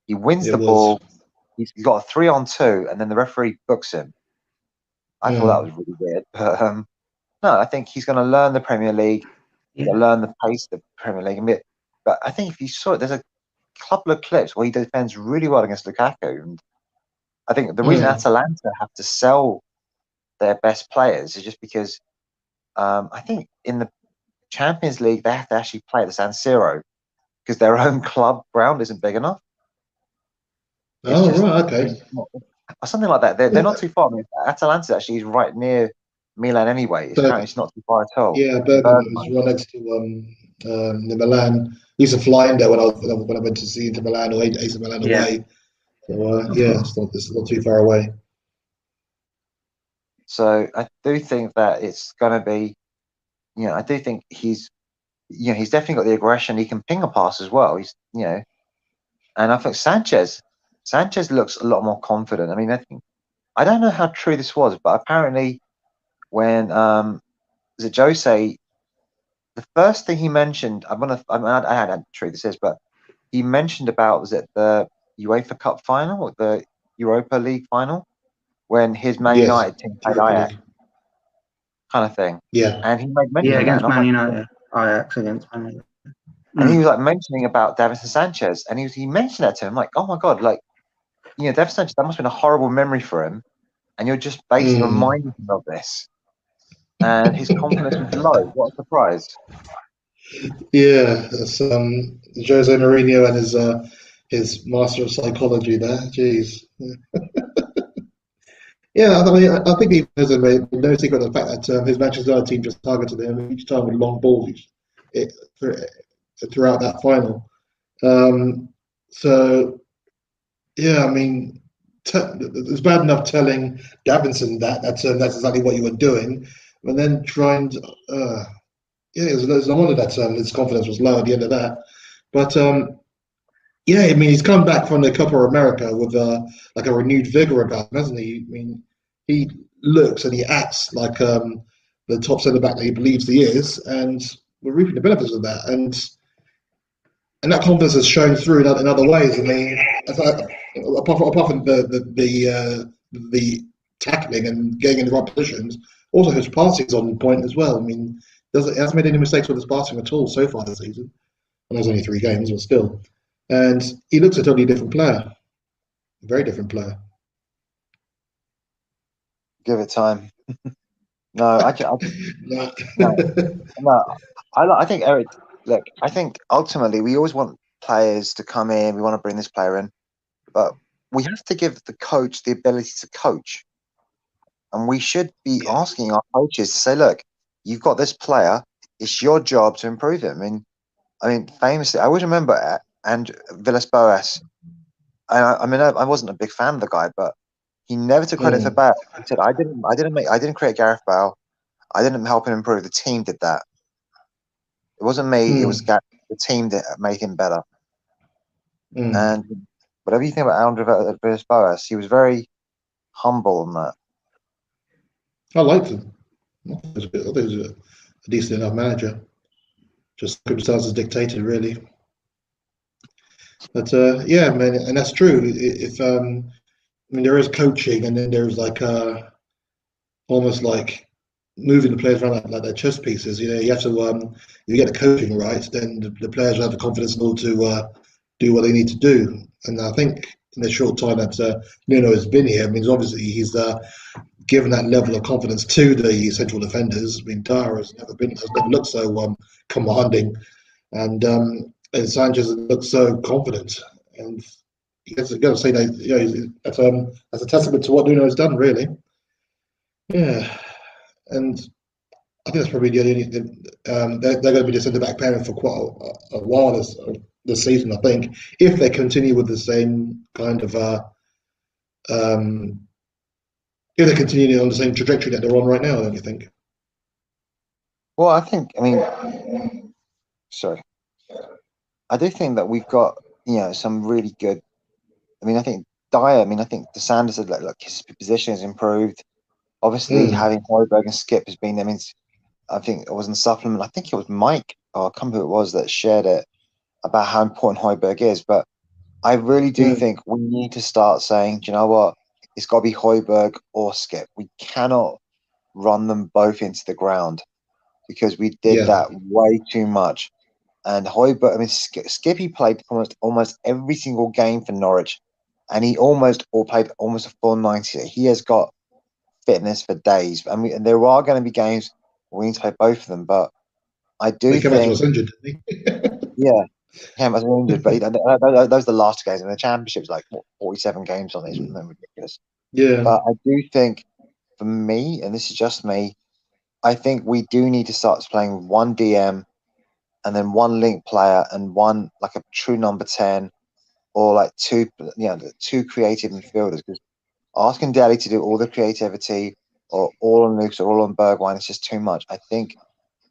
He wins It the was. ball. He's got a 3-on-2, and then the referee books him. I thought that Mm. was really weird. But no, I think he's going to learn the Premier League. He's going to learn the pace of the Premier League a bit. But I think if you saw it, there's a couple of clips where he defends really well against Lukaku. And I think the reason Mm. Atalanta have to sell their best players is just because I think in the Champions League they have to actually play at the San Siro because their own club ground isn't big enough. It's Oh, just right, okay. or something like that. They're not Yeah, too far. I mean, Atalanta actually is right near Milan anyway. Apparently, but it's not too far at all. yeah, And Bergamo is Bergamo. right next to the Milan. I used to fly in there when I went to see Inter Milan or AC Milan yeah. away. So yeah, it's not too far away. So I do think that it's going to be, I do think he's definitely got the aggression. He can ping a pass as well. And I think Sanchez looks a lot more confident. I mean, I don't know how true this was, but apparently when was it Jose, the first thing he mentioned, I don't know how true this is, but he mentioned about was it the UEFA Cup final or the Europa League final, when his Man Yes, United team played Europa Ajax, League. kind of thing. Yeah. And he made mention Yeah, of that, against and I'm Man like, United. Ajax against Man United. and he was like mentioning about Davinson Sanchez, and he mentioned that to him, like, oh my god, like, you know, Davinson Sanchez, that must have been a horrible memory for him, and you're just basically Mm. reminding him of this, and his confidence was low. What a surprise! Yeah, it's Jose Mourinho and his master of psychology there. Jeez. Yeah, I mean, I think he has made no secret of the fact that his Manchester United team just targeted him each time with long balls it, throughout that final. Um, so yeah, I mean, it's bad enough telling Davinson that's exactly what you were doing, and then trying to, yeah, it's no wonder that his confidence was low at the end of that. But yeah, I mean, he's come back from the Copa America with like a renewed vigor about him, hasn't he? I mean, he looks and he acts like the top centre back that he believes he is, and we're reaping the benefits of that. And that confidence has shown through in other ways. I mean, apart from the tackling and getting in the right positions, also his passing is on point as well. I mean, he hasn't made any mistakes with his passing at all so far this season. And there's only 3 games, but still. And he looks a totally different player, a very different player. Give it time. No, No. no. I think Eric. Look, I think ultimately we always want players to come in. We want to bring this player in, but we have to give the coach the ability to coach, and we should be Yeah. asking our coaches to say, "Look, you've got this player. It's your job to improve him." I mean, famously, I always remember and Villas-Boas. I mean, I wasn't a big fan of the guy, but he never took credit for Mm, Bale. He said, I didn't create Gareth Bale. I didn't help him improve. The team did that. It wasn't me. It was mm, the team that made him better." mm. And whatever you think about Andre Villas-Boas, he was very humble on that. I liked him. I thought he was a decent enough manager. Just circumstances dictated, really. But yeah, man, and that's true. If I mean, there is coaching, and then there's like almost like moving the players around like they're chess pieces. You know, you have to you get the coaching right, then the players will have the confidence in order to do what they need to do. And I think in the short time that Nuno has been here, I mean, obviously he's given that level of confidence to the central defenders. I mean, Dyer has never looked so commanding, and Sanchez looks so confident. And you got to say that, you know, that's a testament to what Nuno has done, really. Yeah, and I think that's probably the only. They're going to be the centre back pairing for quite a while this season. I think if they continue with the same kind of if they continue on the same trajectory that they're on right now, don't you think? Well, I mean, sorry. I do think that we've got, some really good. I mean, I think Dyer. I mean, I think the Sanders said, look, his position has improved. Obviously, Mm, having Højbjerg and Skip has been. I mean, I think it was in the supplement. I think it was Mike, or I can't remember who it was, that shared it about how important Højbjerg is. But I really do mm, think we need to start saying, do you know what? It's got to be Højbjerg or Skip. We cannot run them both into the ground because we did yeah, that way too much. And Højbjerg, I mean, Skippy played almost every single game for Norwich, and he played almost a full 90. He has got fitness for days. And there are going to be games where we need to play both of them, but I they do came out to think, us injured, didn't yeah, him as injured, but those are the last 2 games. And the championship's like 47 games on it. It's ridiculous. they? Yeah, But I do think, for me, and this is just me, I think we do need to start playing one DM and then one link player and one like a true number 10, or like two creative midfielders, because asking Daly to do all the creativity or all on Luke's or all on Bergwijn is just too much. I think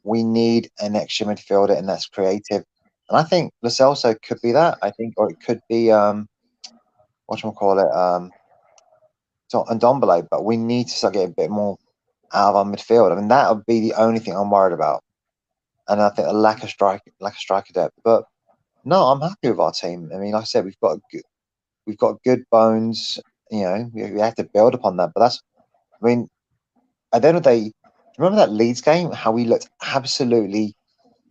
we need an extra midfielder, and that's creative. And I think Lo Celso could be that. I think, or it could be whatchamacallit, and Ndombele, but we need to start getting a bit more out of our midfield. I mean, that would be the only thing I'm worried about. And I think a lack of striker depth. But no, I'm happy with our team. I mean, like I said, we've got good bones. we have to build upon that. But I mean, at the end of the day, remember that Leeds game? How we looked absolutely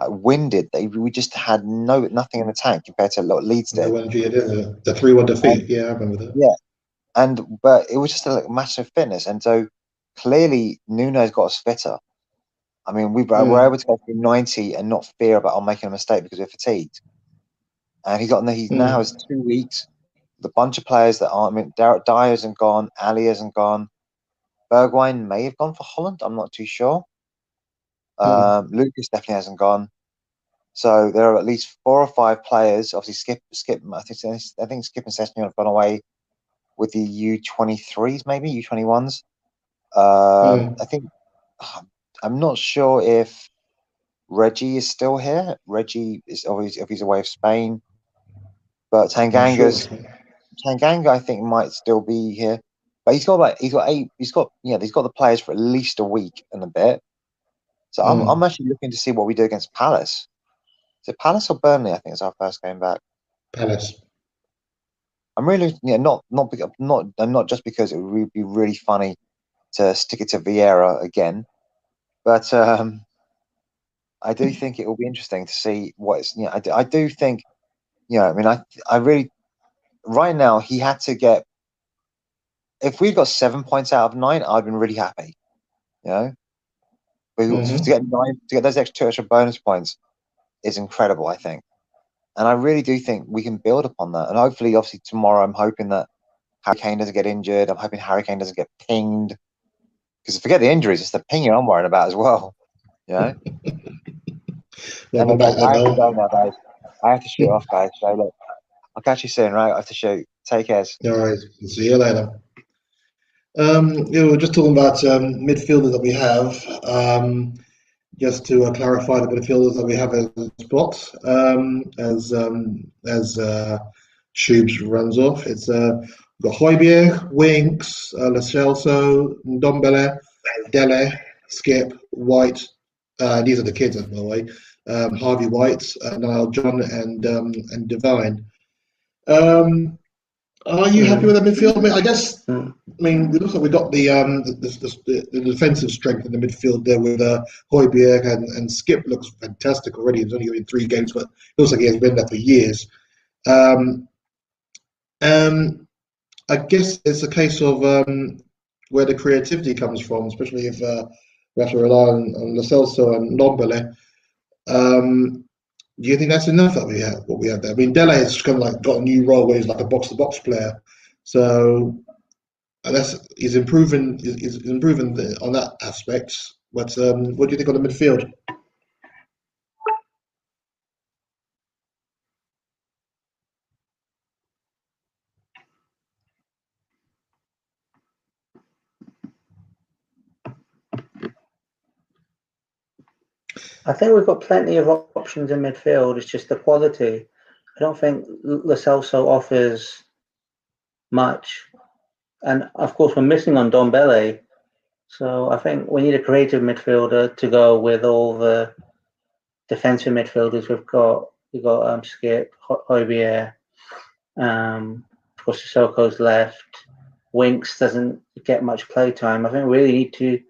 winded. We just had nothing in the tank compared to what Leeds did. The 3-1 defeat. Yeah, I remember that. Yeah, but it was just a massive fitness, and so clearly Nuno's got us fitter. I mean, we're able to go through 90 and not fear about making a mistake because we're fatigued. And he now has 2 weeks with a bunch of players that aren't. I mean, Dyer hasn't gone, Ali hasn't gone, Bergwijn may have gone for Holland. I'm not too sure. Lucas definitely hasn't gone. So there are at least 4 or 5 players. Obviously, Skip. I think Skip and Sessignon have gone away with the U23s, maybe U21s. I think I'm not sure if Reggie is still here. Reggie is obviously if he's away of Spain, but Tanganga, I think, might still be here. But he's got the players for at least a week and a bit. So I'm actually looking to see what we do against Palace. Is it Palace or Burnley? I think it's our first game back. Palace. I'm really not just because it would be really funny to stick it to Vieira again, but I do think it will be interesting to see what it's. I do think, I mean, I really right now he had to get. If we'd got 7 points out of 9, I'd been really happy. But to get 9, to get those two extra bonus points is incredible, I think. And I really do think we can build upon that. And hopefully, obviously, tomorrow I'm hoping that Harry Kane doesn't get injured. I'm hoping Harry Kane doesn't get pinged. Because forget the injuries, it's the pinging I'm worried about as well. Well, and I have to go now, guys. I have to shoot off, guys. So look, I'll catch you soon, right? I have to shoot. Take care. All right. See you later. We're just talking about midfielders that we have. Just to clarify the midfielders that we have as spots, as Shubes runs off. It's got Højbjerg, Winks, Lo Celso, Ndombele, Dele, Skip, White. These are the kids, by the way. Harvey White, Niall John, and Divine. Are you happy with that midfield? I mean, I guess. I mean, it looks like we got the defensive strength in the midfield there with Højbjerg and Skip looks fantastic already. He's only in 3 games, but it looks like he has been there for years. I guess it's a case of where the creativity comes from, especially if we have to rely on Lo Celso and Ndombele. Do you think that's enough that we have what we have there? I mean, Dele has kind of like got a new role where he's like a box-to-box player, so he's improving. He's improving on that aspect. But what do you think on the midfield? I think we've got plenty of options in midfield. It's just the quality. I don't think Lo Celso offers much. And of course, we're missing on Ndombele. So I think we need a creative midfielder to go with all the defensive midfielders we've got. We've got Skip, Højbjerg. Of course, Sissoko's left. Winks doesn't get much play time. I think we really need to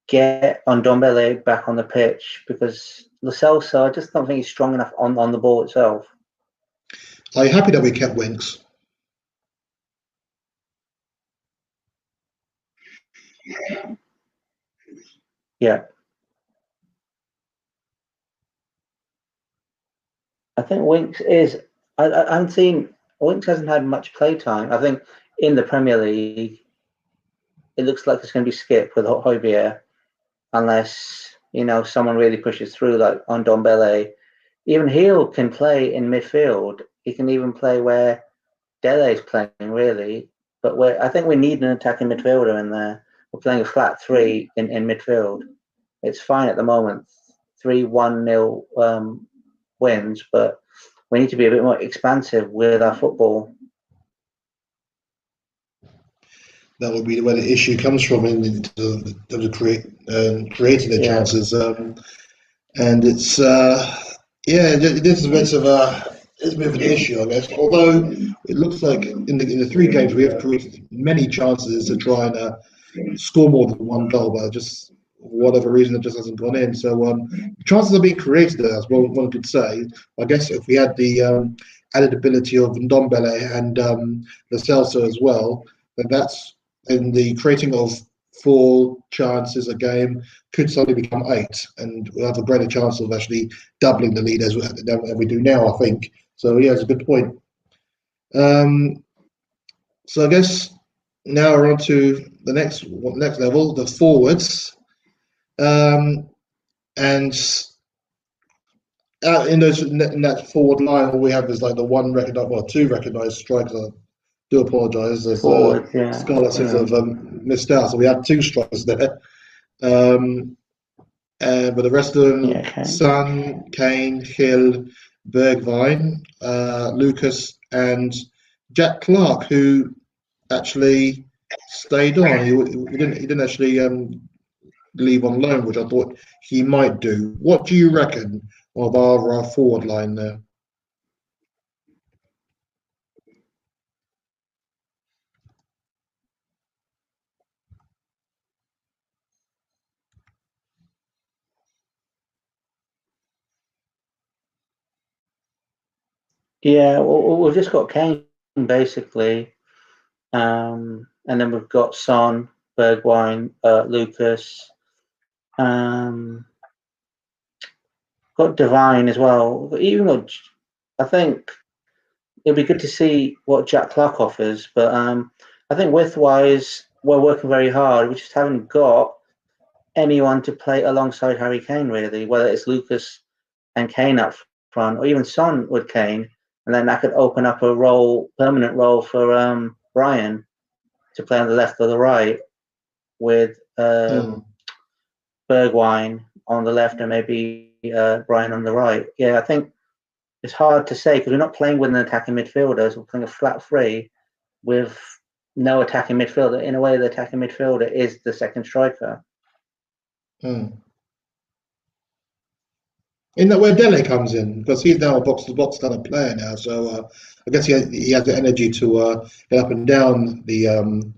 get Ndombele back on the pitch because Lo Celso, I just don't think he's strong enough on the ball itself. Are you happy that we kept Winks? Yeah. I think Winks is. I'm seeing Winks hasn't had much play time. I think in the Premier League, it looks like it's going to be Skip with Højbjerg, unless someone really pushes through like on Ndombele. Even Heel can play in midfield. He can even play where Dele is playing, really. But I think we need an attacking midfielder in there. We're playing a flat 3 in midfield. It's fine at the moment, 3-1-0 wins, but we need to be a bit more expansive with our football. That would be where the issue comes from in terms of creating the chances. And it's, it is a bit of is a bit of an issue, I guess. Although it looks like in the 3 games we have created many chances to try and score more than 1 goal, but just for whatever reason it just hasn't gone in. So chances are being created there, as one could say. I guess if we had the added ability of Ndombele and the Celso as well, then that's in the creating of 4 chances a game could suddenly become 8, and we'll have a greater chance of actually doubling the lead as we do now, I think. So yeah, it's a good point. So I guess now we're on to the next level, the forwards, and in that forward line, all we have is like the 2 recognized strikers. I do apologise, as Forward, yeah. Scarlett says have missed out, so we have 2 strikers there. But the rest of them, Yeah, Son, Kane, Hill, Bergwijn, Lucas, and Jack Clark, who actually stayed on. He didn't actually leave on loan, which I thought he might do. What do you reckon of our forward line there? Yeah, well, we've just got Kane basically, and then we've got Son, Bergwijn, Lucas, got Divine as well. Even though I think it'd be good to see what Jack Clark offers, but I think width-wise we're working very hard. We just haven't got anyone to play alongside Harry Kane really, whether it's Lucas and Kane up front, or even Son with Kane, and then that could open up a permanent role for Brian to play on the left or the right, with Bergwijn on the left and maybe Brian on the right. Yeah, I think it's hard to say because we're not playing with an attacking midfielder, so we're playing a flat 3 with no attacking midfielder. In a way, the attacking midfielder is the second striker. In that where Dele comes in, because he's now a box-to-box kind of player now, so I guess he has the energy to get up and down the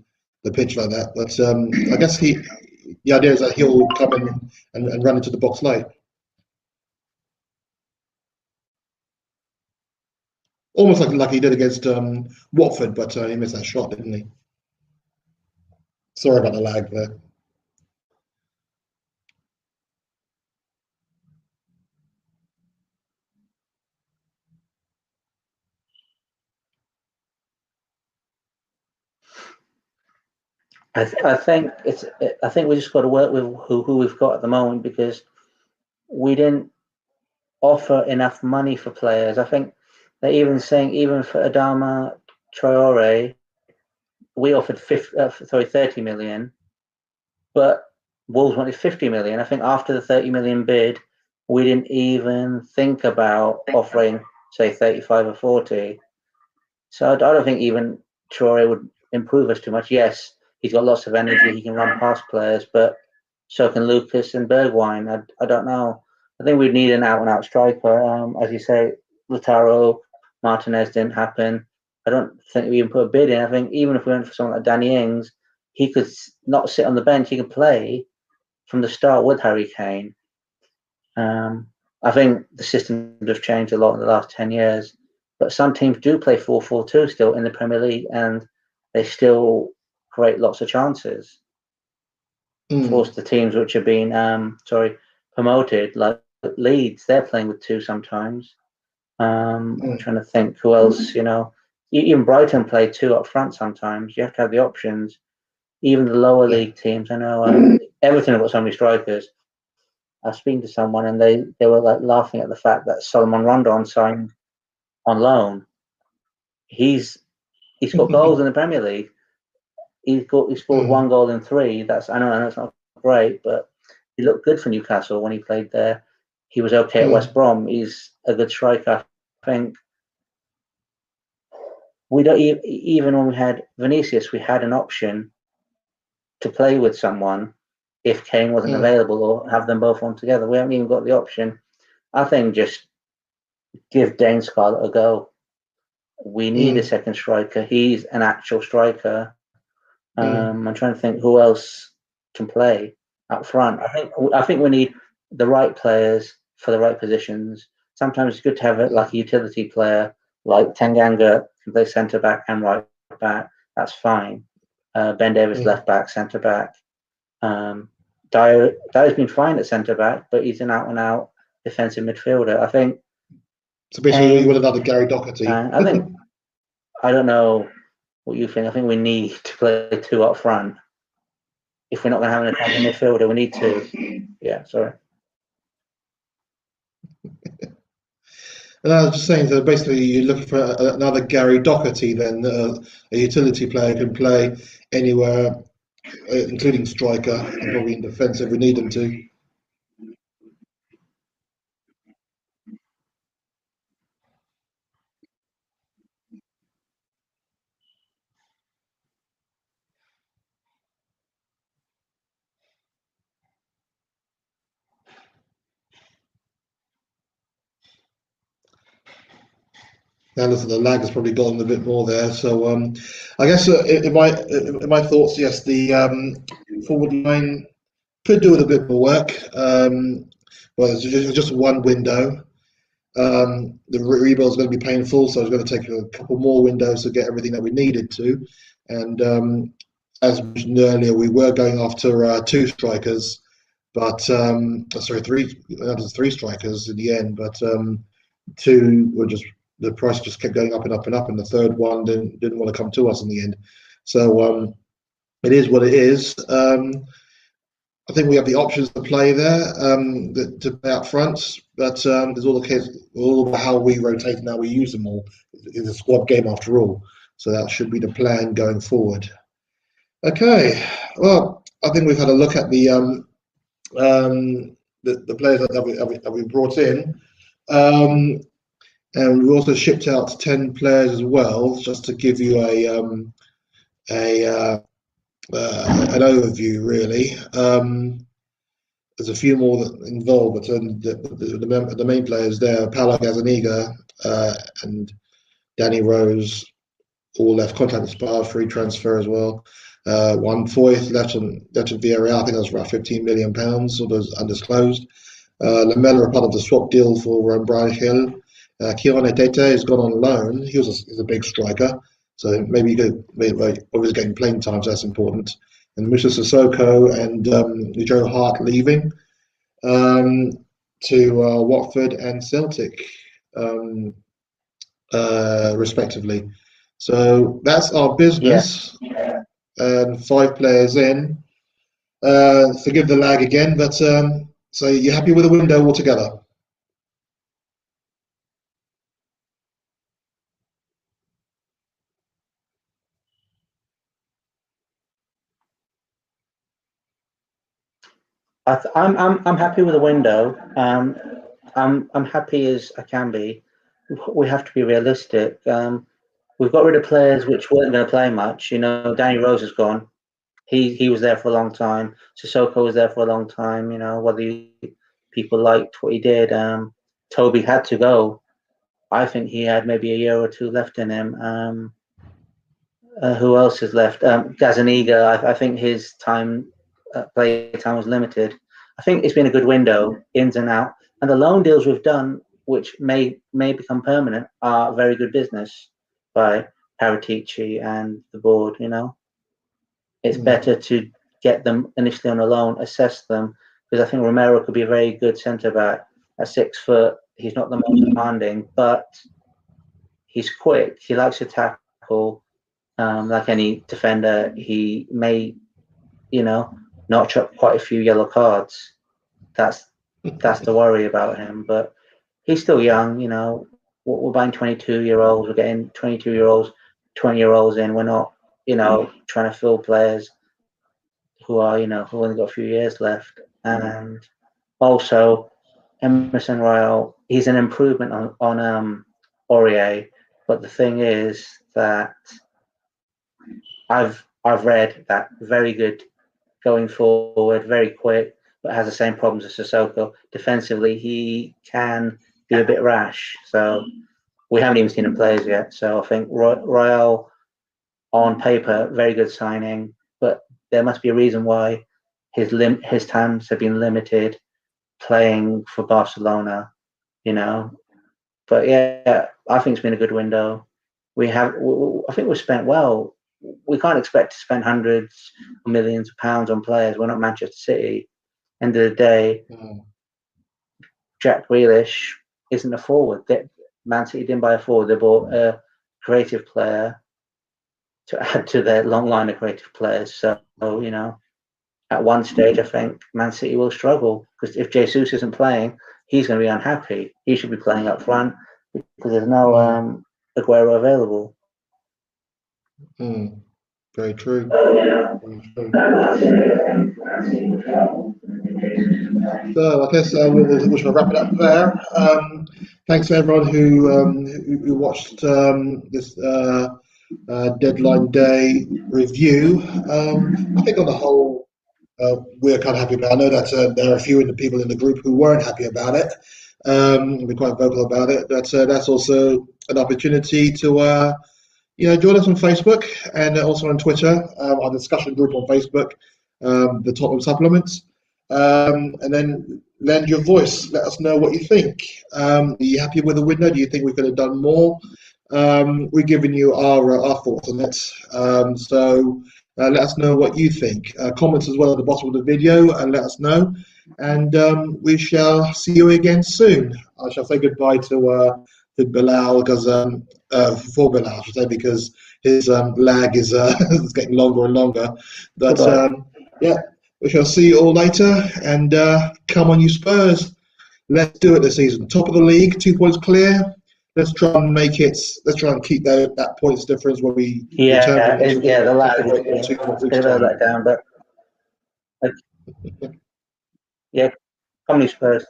pitch like that. But I guess the idea is that he'll come in and run into the box late. Almost like he did against Watford, but he missed that shot, didn't he? Sorry about the lag there. I think we just got to work with who we've got at the moment, because we didn't offer enough money for players. I think they're even saying, even for Adama Traore, we offered 30 million, but Wolves wanted 50 million. I think after the 30 million bid, we didn't even think about offering, say, 35 or 40. So I don't think even Traore would improve us too much. Yes, he's got lots of energy, he can run past players, but so can Lucas and Bergwijn. I don't know. I think we'd need an out-and-out striker. As you say, Lautaro Martinez didn't happen. I don't think we even put a bid in. I think even if we went for someone like Danny Ings, he could not sit on the bench. He could play from the start with Harry Kane. I think the system has changed a lot in the last 10 years, but some teams do play 4-4-2 still in the Premier League, and they still create lots of chances. Of course, the teams which have been promoted, like Leeds, they're playing with 2 sometimes. I'm trying to think who else. Even Brighton play 2 up front sometimes. You have to have the options. Even the lower league teams. I know Everton have got so many strikers. I was speaking to someone and they were like laughing at the fact that Solomon Rondon signed on loan. He's got goals in the Premier League. He scored 1 goal in 3. I know it's not great, but he looked good for Newcastle when he played there. He was okay at West Brom. He's a good striker. I think we don't even when we had Vinicius, we had an option to play with someone if Kane wasn't available, or have them both on together. We haven't even got the option. I think just give Dane Scarlett a go. We need a second striker. He's an actual striker. I'm trying to think who else can play up front. I think we need the right players for the right positions. Sometimes it's good to have it like a utility player, like Tanganga can play centre back and right back. That's fine. Ben Davis left back, centre back. Dyer's been fine at centre back, but he's an out and out defensive midfielder. I think. So basically, you want another Gary Doherty. I think. I don't know what you think. I think we need to play two up front. If we're not going to have an attacking midfielder, we need to. Yeah, sorry. And I was just saying that basically you're looking for another Gary Doherty, then a utility player can play anywhere, including striker and probably in defence if we need them to. Now listen, the lag has probably gotten a bit more there. So I guess in my thoughts, yes, the forward line could do with a bit more work. Well, it's just one window. The rebuild is going to be painful, so it's going to take a couple more windows to get everything that we needed to. And as mentioned earlier, we were going after two strikers, but sorry, three strikers in the end, but two were just the price just kept going up and up and up, and the third one didn't want to come to us in the end. So it is what it is. I think we have the options to play there, to play up front, but there's all about how we rotate and how we use them all. It's a squad game after all, so that should be the plan going forward. Okay, well, I think we've had a look at the players that we brought in, and we also shipped out 10 players as well, just to give you an overview, really. There's a few more involved, but the main players there, Paolo Gazzaniga and Danny Rose, all left contract expired, free transfer as well. One fourth left on Villarreal, I think that was about £15 million, sort of undisclosed. Lamela, a part of the swap deal for Brian Hill. Keone Tete has gone on loan. He's a big striker, so maybe obviously getting playing time, so that's important. And Musa Sissoko and Joe Hart leaving to Watford and Celtic, respectively. So that's our business. Yeah. And 5 players in. Forgive the lag again, but so you're happy with the window altogether? I'm happy with the window. I'm happy as I can be. We have to be realistic. We've got rid of players which weren't going to play much. You know, Danny Rose is gone. He was there for a long time. Sissoko was there for a long time. You know, whether people liked what he did. Toby had to go. I think he had maybe a year or two left in him. Who else is left? Gazzaniga. I think his play time was limited. I think it's been a good window, ins and out. And the loan deals we've done, which may become permanent, are very good business by Paratici and the board. You know, it's better to get them initially on a loan, assess them, because I think Romero could be a very good centre back at 6 foot. He's not the most demanding, but he's quick. He likes to tackle. Like any defender, he may, notch up quite a few yellow cards. That's the worry about him. But he's still young. You know, we're buying 22-year-olds. We're getting 22-year-olds, 20-year-olds in. We're not, trying to fill players who are, who only got a few years left. And also, Emerson Royal, he's an improvement on Aurier. But the thing is that I've read that very good going forward, very quick, but has the same problems as Sissoko. Defensively, he can be a bit rash. So we haven't even seen him play as yet. So I think Royal, on paper, very good signing, but there must be a reason why his times have been limited playing for Barcelona, you know. But yeah, I think it's been a good window. I think we've spent well. We can't expect to spend hundreds of millions of pounds on players. We're not Manchester City. End of the day, Jack Grealish isn't a forward. Man City didn't buy a forward. They bought a creative player to add to their long line of creative players. So, you know, at one stage, I think Man City will struggle because if Jesus isn't playing, he's going to be unhappy. He should be playing up front because there's no Aguero available. Very true. Very true. So I guess we shall wrap it up there. Thanks to everyone who watched this deadline day review. I think on the whole, we're kind of happy about it. I know that there are a few of the people in the group who weren't happy about it. We're quite vocal about it. But that's also an opportunity to join us on Facebook and also on Twitter, our discussion group on Facebook, the Tottenham Supplements. And then lend your voice. Let us know what you think. Are you happy with the window? Do you think we could have done more? We're giving you our thoughts on it. So let us know what you think. Comments as well at the bottom of the video and let us know. And we shall see you again soon. I shall say goodbye to Bilal for Bilal, I should say, because his lag is is getting longer and longer. But yeah. We shall see you all later, and come on, you Spurs. Let's do it this season. Top of the league, 2 points clear. Let's try and make it. Let's try and keep that points difference when we return. The lag is let down, but yeah, come on, you Spurs.